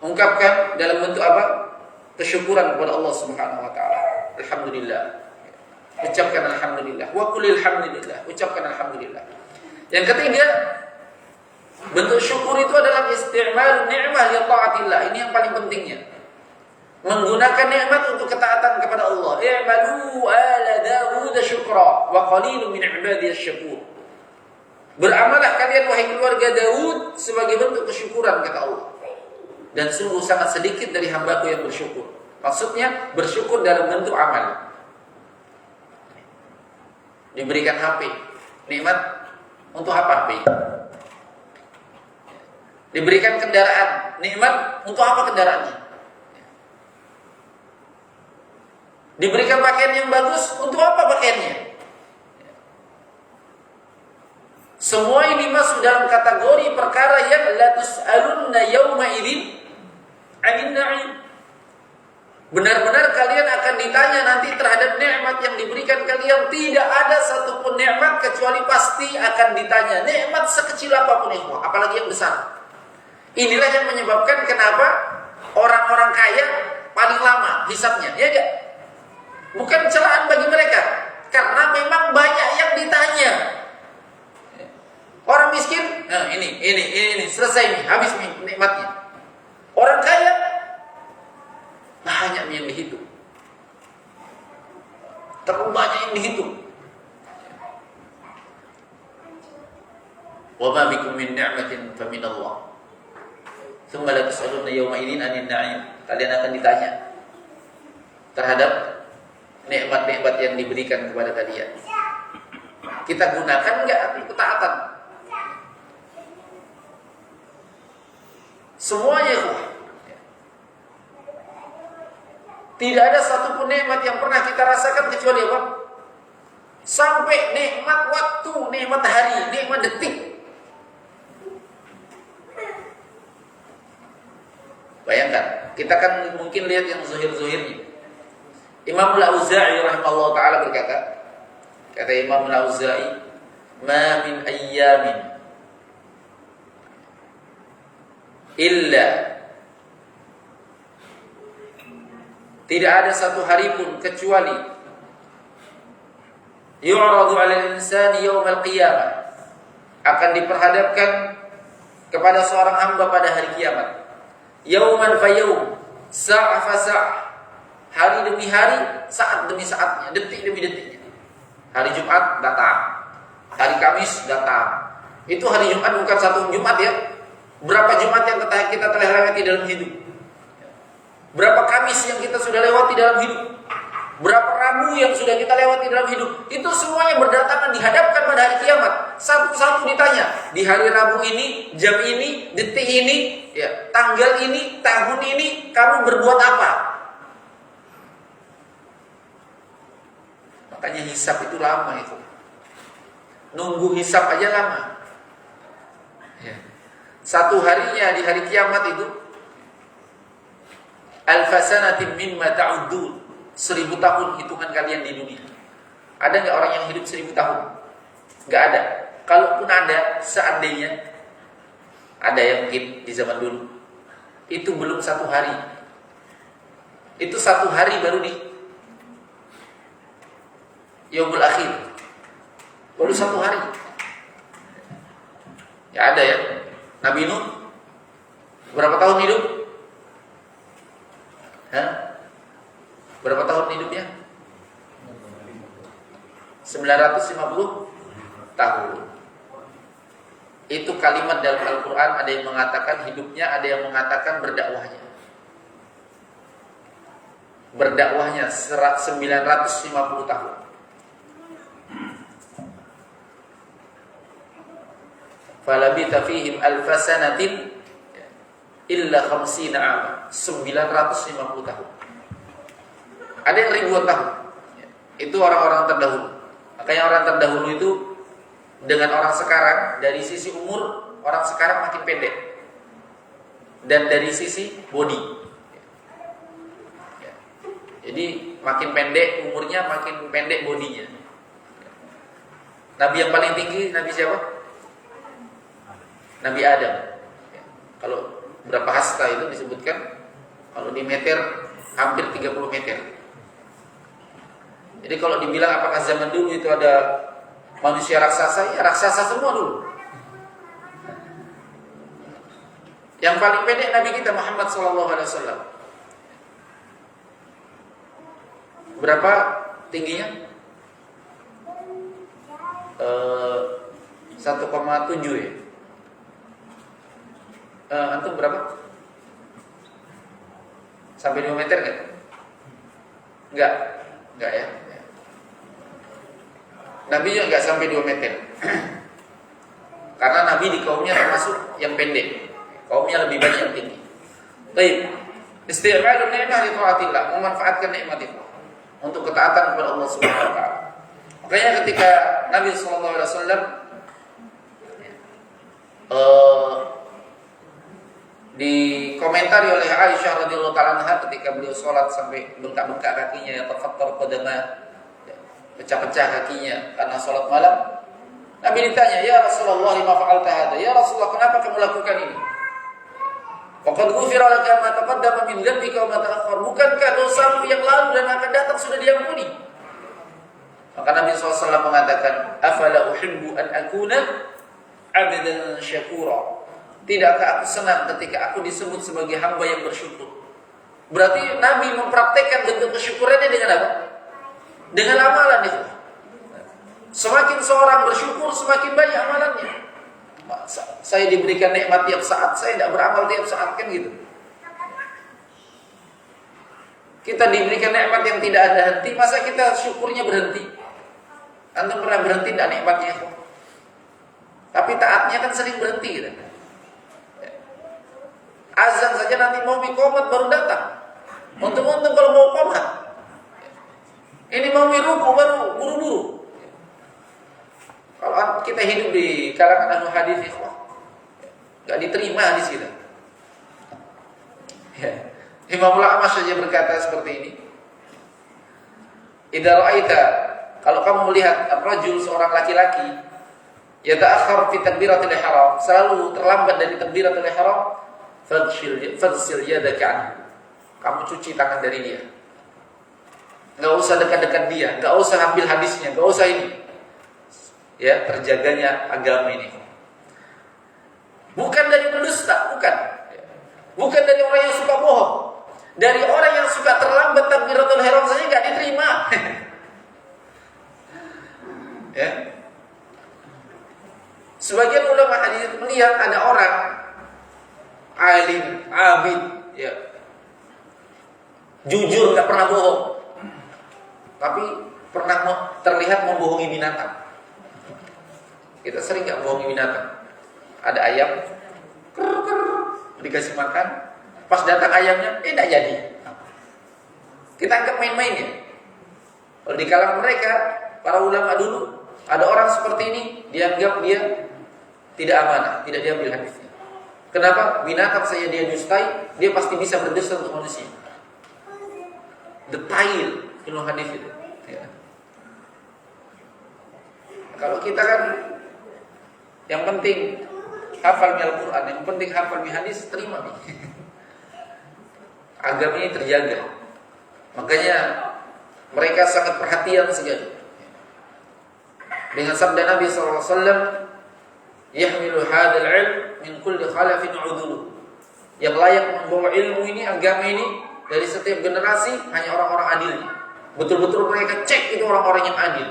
Ungkapkan dalam bentuk apa? Kesyukuran kepada Allah Subhanahu wa taala. Alhamdulillah. Ucapkan alhamdulillah. Wa qulil hamdulillah. Ucapkan alhamdulillah. Yang ketiga, bentuk syukur itu adalah isti'mal ni'mah li ta'atillah. Ini yang paling pentingnya. Menggunakan nikmat untuk ketaatan kepada Allah. I'malu ala Daud syukra wa qalilun min ibadiyas syakur. Beramalah kalian wahai keluarga Daud sebagai bentuk kesyukuran kata Allah. dan sungguh sangat sedikit dari hambaku yang bersyukur. Maksudnya bersyukur dalam bentuk amal. Diberikan HP, nikmat. Untuk apa HP? Diberikan kendaraan, nikmat. Untuk apa kendaraannya? Diberikan pakaian yang bagus. Untuk apa pakaiannya? Semua ini masuk dalam kategori perkara yang la tus'alunna yawma idzin 'anil na'im. Benar-benar kalian akan ditanya nanti terhadap nikmat yang diberikan kalian. Tidak ada satupun nikmat kecuali pasti akan ditanya. Nikmat sekecil apapun ikhwah, apalagi yang besar. Inilah yang menyebabkan kenapa orang-orang kaya paling lama hisabnya, ya enggak? Bukan celaan bagi mereka, karena memang banyak yang ditanya. Orang miskin, nah ini selesai nih, habis nih nikmatnya. Orang kaya, banyak yang dihitung. Terlalu banyak yang dihitung. Wa ma bikum min ni'matin fa min Allah. Tsumma la tus'aluna yawma idzin 'anil na'im. Kalian akan ditanya terhadap nikmat-nikmat yang diberikan kepada kalian. Kita gunakan enggak ketaatan? Semuanya itu. Tidak ada satupun nikmat yang pernah kita rasakan kecuali apa? Sampai nikmat waktu, nikmat hari, nikmat detik. Bayangkan, kita kan mungkin lihat yang zuhir-zuhirnya. Imam Al-Auza'i rahimahullah ta'ala berkata, kata Imam Al-Auza'i, ma min ayyamin illa, tidak ada satu hari pun kecuali yu'radu 'alal insani yaumal qiyamah, akan diperhadapkan kepada seorang hamba pada hari kiamat. Yauman fa yaum, sa'a fa sa', hari demi hari, saat demi saatnya, detik demi detiknya. Hari Jumat datang, hari Kamis datang. Itu hari Jumat bukan satu Jumat ya. Berapa Jumat yang kita telah lewati dalam hidup? Berapa Kamis yang kita sudah lewati dalam hidup? Berapa Rabu yang sudah kita lewati dalam hidup? Itu semuanya berdatangan dihadapkan pada hari kiamat. Satu-satu ditanya. Di hari Rabu ini, jam ini, detik ini, ya, tanggal ini, tahun ini, kamu berbuat apa? Makanya hisab itu lama itu. Nunggu hisab aja lama. Ya. Satu harinya di hari kiamat itu alfasanatin mimma ta'uddun, 1000 tahun hitungan kalian di dunia. Ada nggak orang yang hidup 1000 tahun? Nggak ada. Kalaupun ada, seandainya ada yang mungkin di zaman dulu, itu belum satu hari. Itu satu hari baru di Yaumul Akhir, baru satu hari. Ya ada ya. Nabi Nuh berapa tahun hidup? Berapa tahun hidupnya? 950 tahun. Itu kalimat dalam Al-Quran, ada yang mengatakan hidupnya, ada yang mengatakan berdakwahnya. Berdakwahnya 950 tahun. Falabitha fihim alfasanatin illa 50 'ama, 950 tahun. Ada yang ribuan tahun. Itu orang-orang terdahulu. Makanya orang terdahulu itu dengan orang sekarang, dari sisi umur orang sekarang makin pendek, dan dari sisi body. Jadi makin pendek umurnya, makin pendek bodinya. Nabi yang paling tinggi Nabi siapa? Nabi Adam. Kalau berapa hasta itu disebutkan, kalau di meter hampir 30 meter. Jadi kalau dibilang apakah zaman dulu itu ada manusia raksasa, ya raksasa semua dulu. Yang paling pendek Nabi kita Muhammad SAW. Berapa tingginya? 1,7 ya. Antum berapa? Sampai 2 meter kan? Enggak ya. Nabi juga enggak sampai 2 meter. Karena Nabi di kaumnya termasuk yang pendek. Kaumnya lebih banyak yang tinggi. Baik. Isti'malun ni'mah li taatillah, memanfaatkan nikmat itu untuk ketaatan kepada Allah Subhanahu wa taala. Makanya ketika Nabi sallallahu alaihi wasallam dikomentari oleh Aisyah radhiyallahu taala anha ketika beliau sholat sampai bengkak-bengkak kakinya, ya tafattar qadamah, pecah-pecah kakinya karena sholat malam. Nabi ditanya, "Ya Rasulullah, lima fa'alta hadza?" Ya Rasulullah, kenapa kamu lakukan ini? Faqad ghufira laka ma taqaddama min dhanbika wa ma ta'akhkhar. Bukankah dosamu yang lalu dan akan datang sudah diampuni? Maka Nabi SAW mengatakan, "Afala uhibbu an akuna 'abdan syakura." Tidakkah aku senang ketika aku disebut sebagai hamba yang bersyukur? Berarti Nabi mempraktekkan bentuk kesyukurannya dengan apa? Dengan amalan itu. Semakin seorang bersyukur, semakin banyak amalannya. Saya diberikan nikmat tiap saat, saya tidak beramal tiap saat, kan gitu. Kita diberikan nikmat yang tidak ada henti, masa kita syukurnya berhenti? Antum pernah berhenti tidak nikmatnya? Tapi taatnya kan sering berhenti gitu. Azan saja nanti mau mikomat baru datang. Untung-untung kalau mau komat. Ini mau ruku baru buru-buru. Kalau kita hidup di kalangan ahlu hadis, nggak diterima di sini. Ya. Imam Al-Amash saja berkata seperti ini. Idza ra'aita, kalau kamu melihat ar-rajul, seorang laki-laki, yata'akhkhar fi takbiratul ihram, selalu terlambat dari takbiratul ihram, fadsil yadaka anhu. Kamu cuci tangan dari dia. Enggak usah dekat-dekat dia, enggak usah ambil hadisnya, enggak usah ini. Ya, terjaganya agama ini. Bukan dari pendusta, bukan. Bukan dari orang yang suka bohong. Dari orang yang suka terlambat takbiratul ihram saja enggak diterima. Ya. Sebagian ulama hadis melihat ada orang alim, abid, ya, jujur, nggak pernah bohong, tapi pernah terlihat membohongi binatang. Kita sering nggak bohongi binatang. Ada ayam, dikasih makan, pas datang ayamnya, tidak jadi. Kita anggap main-main ya. Kalau di kalangan mereka, para ulama dulu, ada orang seperti ini, dianggap dia tidak amanah, tidak diambil hadisnya. Kenapa? Binatang saya dia dustai, dia pasti bisa berdusta untuk manusia. Detail ilmu hadis itu. Ya. Kalau kita kan yang penting hafal Al-Quran, yang penting hafal hadis, terima nih. Agama ini terjaga. Makanya mereka sangat perhatian sekali. Dengan sabda Nabi SAW, yahmilu hadal ilm min kulli khalafin udhulu. Yang layak membawa ilmu ini, agama ini, dari setiap generasi hanya orang-orang adil. Betul-betul mereka cek itu orang-orang yang adil.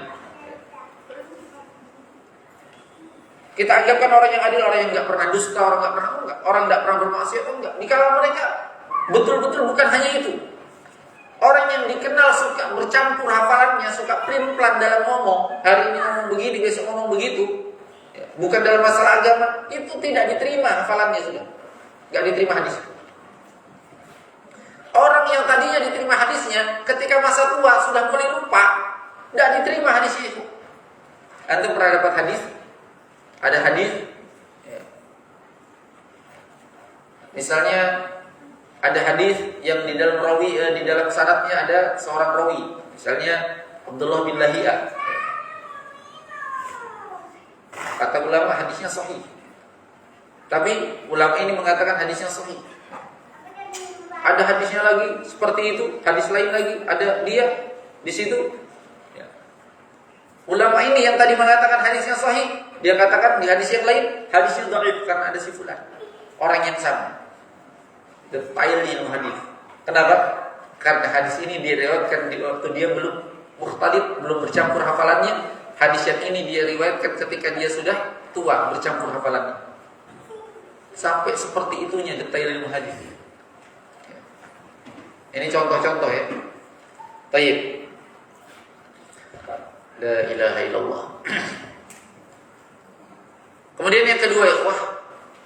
Kita anggapkan orang yang adil, orang yang nggak pernah dusta, orang nggak pernah bermaksiat, enggak. Di kalangan mereka betul-betul bukan hanya itu. Orang yang dikenal suka bercampur hafalannya, suka pelin-pelan dalam ngomong, hari ini ngomong begini, besok ngomong begitu. Bukan dalam masalah agama, itu tidak diterima hafalannya sudah. Enggak diterima hadis. Orang yang tadinya diterima hadisnya, ketika masa tua sudah mulai lupa, enggak diterima hadisnya itu. Antum pernah dapat hadis? Ada hadis, ya. Misalnya ada hadis yang di dalam rawi, di dalam sanadnya ada seorang rawi, misalnya Abdullah bin Lahiyah. Kata ulama hadisnya sahih. Tapi ulama ini mengatakan hadisnya sahih. Ada hadisnya lagi seperti itu, hadis lain lagi ada dia di situ. Ya. Ulama ini yang tadi mengatakan hadisnya sahih, dia katakan di hadis yang lain hadisnya dhaif karena ada si fulan. Orang yang sama. Detail ilmu hadis. Kenapa? Karena hadis ini diriwayatkan di waktu dia belum mukhtalif, belum bercampur hafalannya. Hadis yang ini dia riwayatkan ketika dia sudah tua, bercampur hafalannya. Sampai seperti itunya detail ilmu hadis. Ini contoh-contoh ya. Baik. La ilaha illallah. Kemudian yang kedua ya, wah,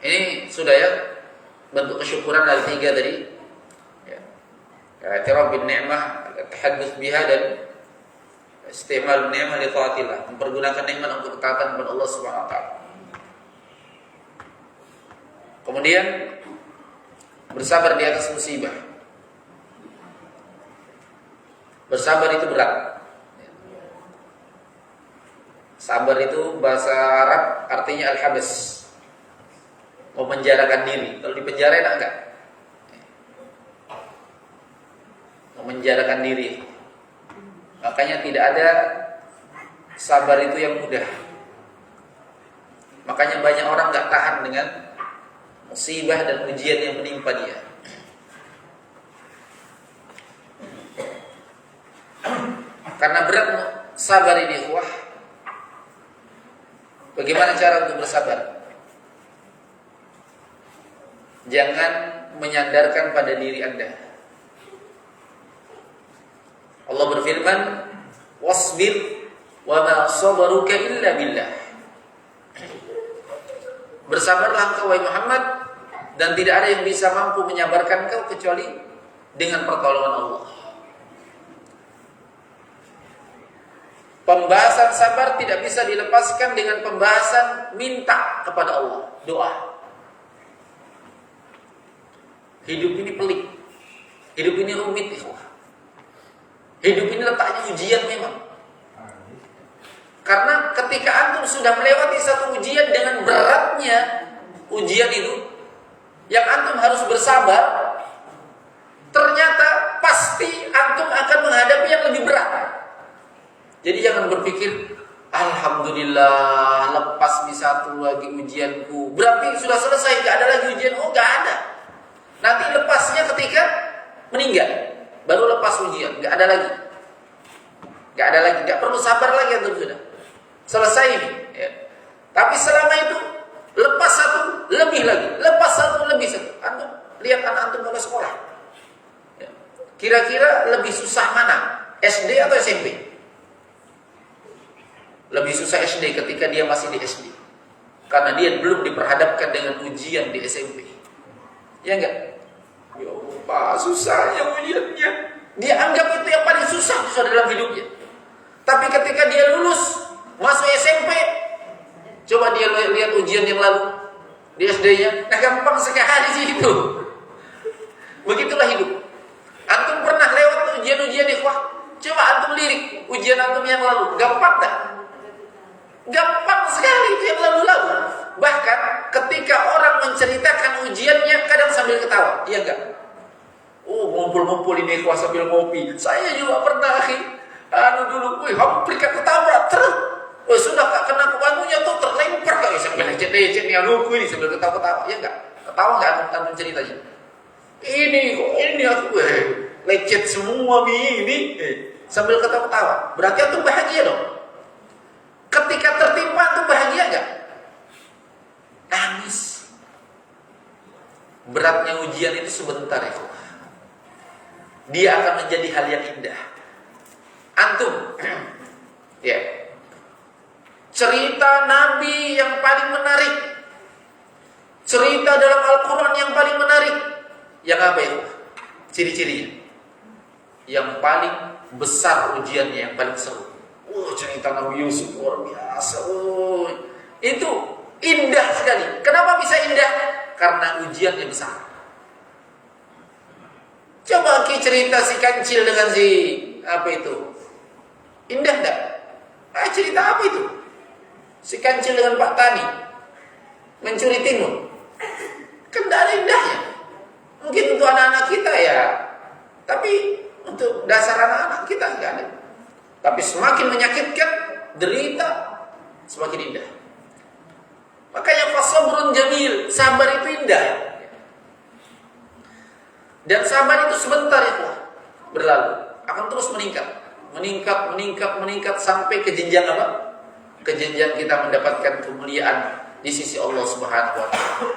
ini sudah ya bentuk kesyukuran ada 3 tadi. Ya. I'tiraf bin ni'mah, tahadduts biha dan istimal ni'mah li taatillah, mempergunakan nikmat untuk ketaatan kepada Allah Subhanahu wa taala. Kemudian bersabar di atas musibah. Bersabar itu berat. Sabar itu bahasa Arab artinya al-habs, memenjarakan diri. Kalau dipenjara enak enggak? Memenjarakan diri. Makanya tidak ada sabar itu yang mudah. Makanya banyak orang enggak tahan dengan musibah dan ujian yang menimpa dia. Karena berat sabar ini, wah. Bagaimana cara untuk bersabar? Jangan menyandarkan pada diri Anda. Allah berfirman, "Wasbir wa ma sabaruka illa billah." Bersabarlah engkau wahai Muhammad, dan tidak ada yang bisa mampu menyabarkan kau kecuali dengan pertolongan Allah. Pembahasan sabar tidak bisa dilepaskan dengan pembahasan minta kepada Allah, doa. Hidup ini pelik, hidup ini rumit, ikhwah. Hidup ini letaknya ujian memang. Karena ketika antum sudah melewati satu ujian dengan beratnya ujian itu, yang antum harus bersabar, ternyata pasti antum akan menghadapi yang lebih berat. Jadi jangan berpikir, alhamdulillah lepas di satu lagi ujianku, berarti sudah selesai, gak ada lagi ujian. Oh, gak ada. Nanti lepasnya ketika meninggal, baru lepas ujian, gak ada lagi. Gak ada lagi, gak perlu sabar lagi antum sudah selesai ini ya. Tapi selama itu lepas satu lebih lagi, lepas satu lebih satu. Antum lihat anak antum kalau sekolah ya. Kira-kira lebih susah mana, SD atau SMP? Lebih susah SD ketika dia masih di SD, karena dia belum diperhadapkan dengan ujian di SMP. Ya enggak? Ya Allah, susahnya ujiannya. Dia anggap itu yang paling susah dalam hidupnya. Tapi ketika dia lulus, masuk SMP, coba dia lihat ujian yang lalu di SD-nya, nah gampang sekali sih itu. Begitulah hidup. Antum pernah lewat ujian-ujian ikhwah? Coba antum lirik ujian antum yang lalu, gampang tak? Gampang sekali itu yang lalu-lalu. Bahkan ketika orang menceritakan ujiannya kadang sambil ketawa, iya enggak? Oh, ngumpul-ngumpul ini ikhwah sambil ngopi. Saya juga pernah dulu, hampir ketabrak terus. Oh, sudah tak kena kebanunya tuh terlempar kali sambil lecet-lecet nih anuku ini sambil ketawa-ketawa, iya enggak? Ketawa enggak antum ceritanya? Ini aku lecet semua ini sambil ketawa-ketawa. Berarti antum bahagia dong. Ketika tertimpa itu bahagia enggak? Nangis. Beratnya ujian itu sebentar itu. Dia akan menjadi hal yang indah. Antum ya. Cerita Nabi yang paling menarik, cerita dalam Al-Quran yang paling menarik, yang apa itu? Ciri-cirinya. Yang paling besar ujiannya, yang paling seru. Cerita Nabi Yusuf luar biasa. Itu indah sekali. Kenapa bisa indah? Karena ujiannya besar. Coba cerita si kancil dengan si apa itu, indah enggak? Cerita apa itu? Si kancil dengan Pak Tani mencuri timun, kan tidak ada indahnya. Mungkin untuk anak-anak kita ya, tapi untuk dasar anak-anak kita enggak ada. Tapi semakin menyakitkan, derita, semakin indah. Makanya fasabrun jamil, sabar itu indah. Dan sabar itu sebentar itu berlalu, akan terus meningkat sampai ke jenjang apa? Ke jenjang kita mendapatkan kemuliaan di sisi Allah Subhanahu wa taala.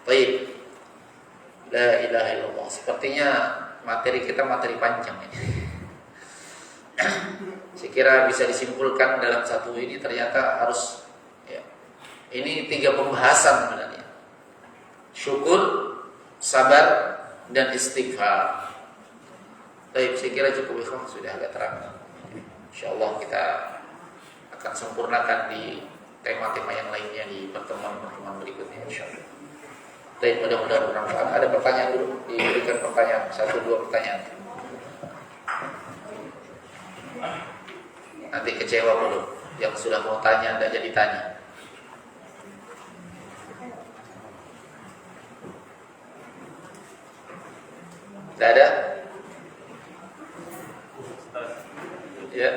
Baik. La ilaha illallah. Sepertinya materi kita materi panjang ini. Saya kira bisa disimpulkan dalam satu ini ternyata harus ya, ini 3 pembahasan sebenarnya. Syukur, sabar, dan istighfar. Baik, saya kira cukup ikhwan, sudah agak terang. Insyaallah kita akan sempurnakan di tema-tema yang lainnya di pertemuan-pertemuan berikutnya insyaallah. Baik, mudah-mudahan bermanfaat. Ada pertanyaan dulu, diberikan pertanyaan 1-2 pertanyaan. Nanti kecewa dulu yang sudah mau tanya tidak jadi tanya. Tidak ada? Ya.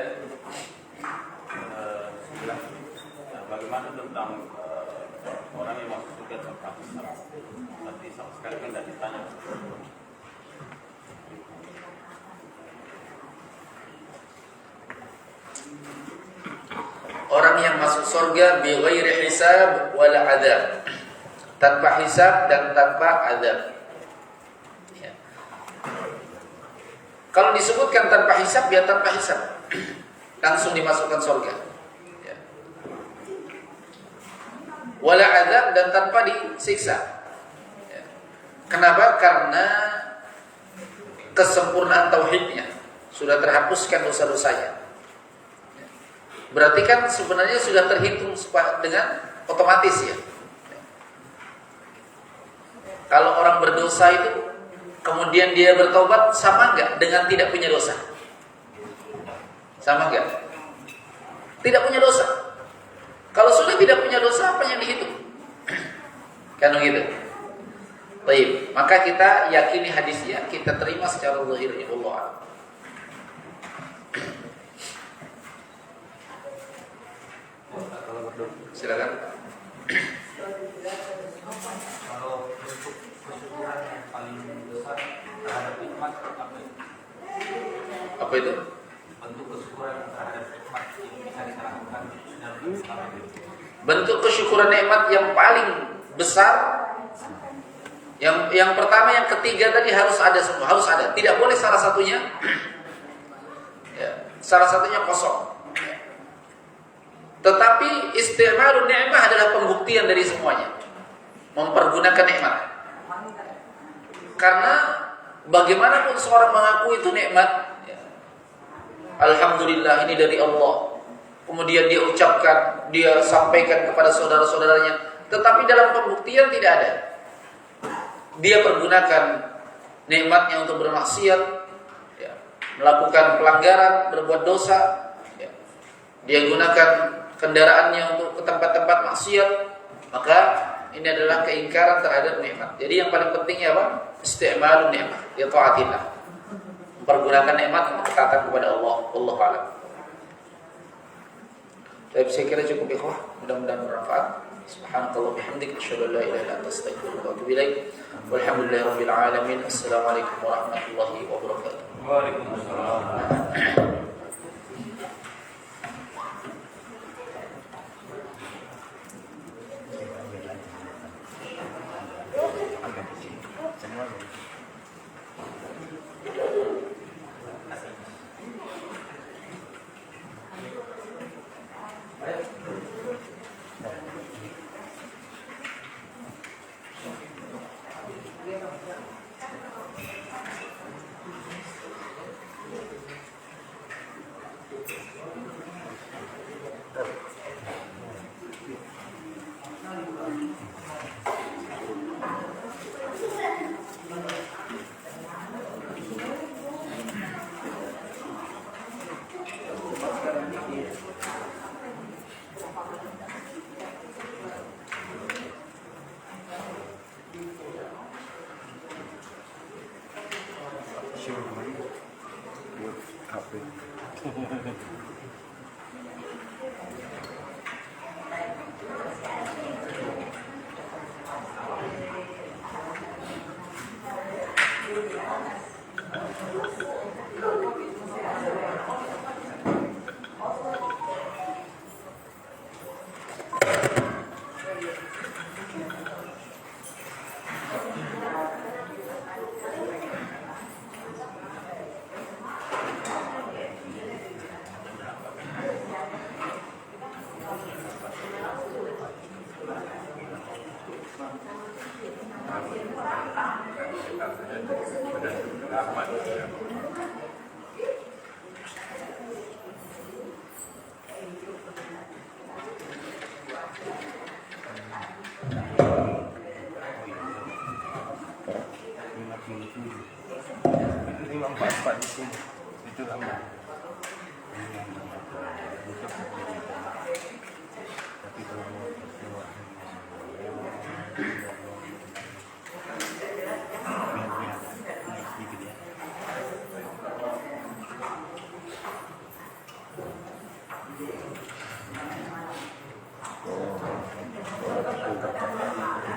Bagaimana tentang orang yang masuk surga tanpa hisab? Nanti sama sekali kan tidak ditanya. Orang yang masuk surga bi ghairi hisab wala adzab. Tanpa hisab dan tanpa adzab. Ya. Kalau disebutkan tanpa hisab ya tanpa hisab. Langsung dimasukkan surga. Ya. Wala adzab dan tanpa disiksa. Ya. Kenapa? Karena kesempurnaan tauhidnya sudah terhapuskan dosa-dosanya. Berarti kan sebenarnya sudah terhitung dengan otomatis ya. Kalau orang berdosa itu kemudian dia bertobat, sama enggak dengan tidak punya dosa? Sama enggak? Tidak punya dosa. Kalau sudah tidak punya dosa, apa yang dihitung? Kan begitu. Baik, maka kita yakini hadisnya, kita terima secara zahir ya Allah. Silakan. Kalau bentuk kesyukuran yang paling besar terhadap nikmat apa itu? Apa itu? Bentuk kesyukuran terhadap nikmat yang bisa kita lakukan dalam Islam. Bentuk kesyukuran nikmat yang paling besar, yang pertama, yang ketiga tadi harus ada semua, harus ada. Tidak boleh salah satunya, ya, salah satunya kosong. Tetapi isti'malun ni'mah adalah pembuktian dari semuanya. Mempergunakan nikmat. Karena bagaimanapun seorang mengaku itu nikmat, ya, alhamdulillah ini dari Allah. Kemudian dia ucapkan, dia sampaikan kepada saudara-saudaranya. Tetapi dalam pembuktian tidak ada. Dia pergunakan nikmatnya untuk bermaksiat, ya, melakukan pelanggaran, berbuat dosa. Ya. Dia gunakan kendaraannya untuk ke tempat-tempat maksiat, maka ini adalah keingkaran terhadap nikmat. Jadi yang paling pentingnya apa? Isti'malun nikmat, ya taatillah. Mempergunakan nikmat untuk ketaatan kepada Allah. Wallahu a'lam. Baik, saya kira cukup ikhwah, mudah-mudahan bermanfaat. Subhanallahi bihamdihi, asyhadu an la ilaha illa anta, astaghfiruka wa atubu ilaik. Walhamdulillahirabbil alamin. Assalamualaikum warahmatullahi wabarakatuh. Waalaikumsalam.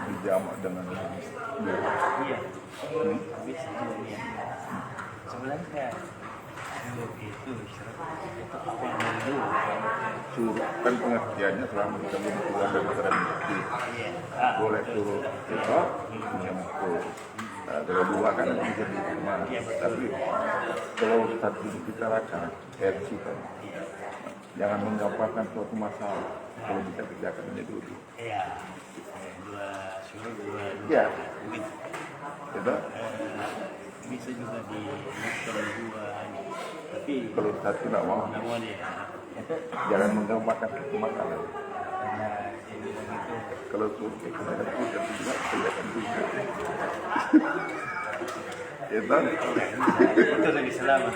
Dijamak dengan Iya. Habis itu ya. Sebenarnya itu awal dulu. suruh kan pengertiannya selama kita belum keluar dari keadaan miskin boleh suruh kita menyembuh. Nah, kalau dua kan nanti bisa di rumah. Tapi kalau satu dibicarakan RC kan jangan menggampangkan suatu masalah kalau bisa kerjakan aja dulu. Iya. Dua suruh dua. Ya, Begitu. kita Bisa juga di dua. Tapi kalau satu tidak mau nama dia. jangan menggampangkan suatu masalah. Karena dia bilang itu Kalau suruh kita tidak juga kerjakan juga. Kita itu lebih selamat.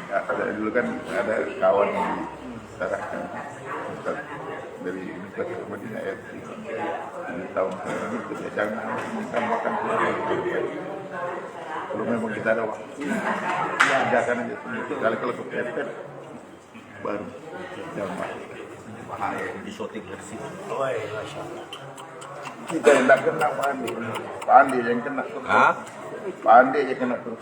ya, ada dulu kan ada kawan yang disarankan Ustaz dari Universitas Madinah RT di tahun ini kita jangan makan kalau memang kita ada waktu kerjakan aja sendiri. Kalau kepepet baru jamaah bahaya di syuting bersih. Oh, masya Allah. Kita yang tak kena Pak Andi yang kena terus. Pak Andi yang kena terus.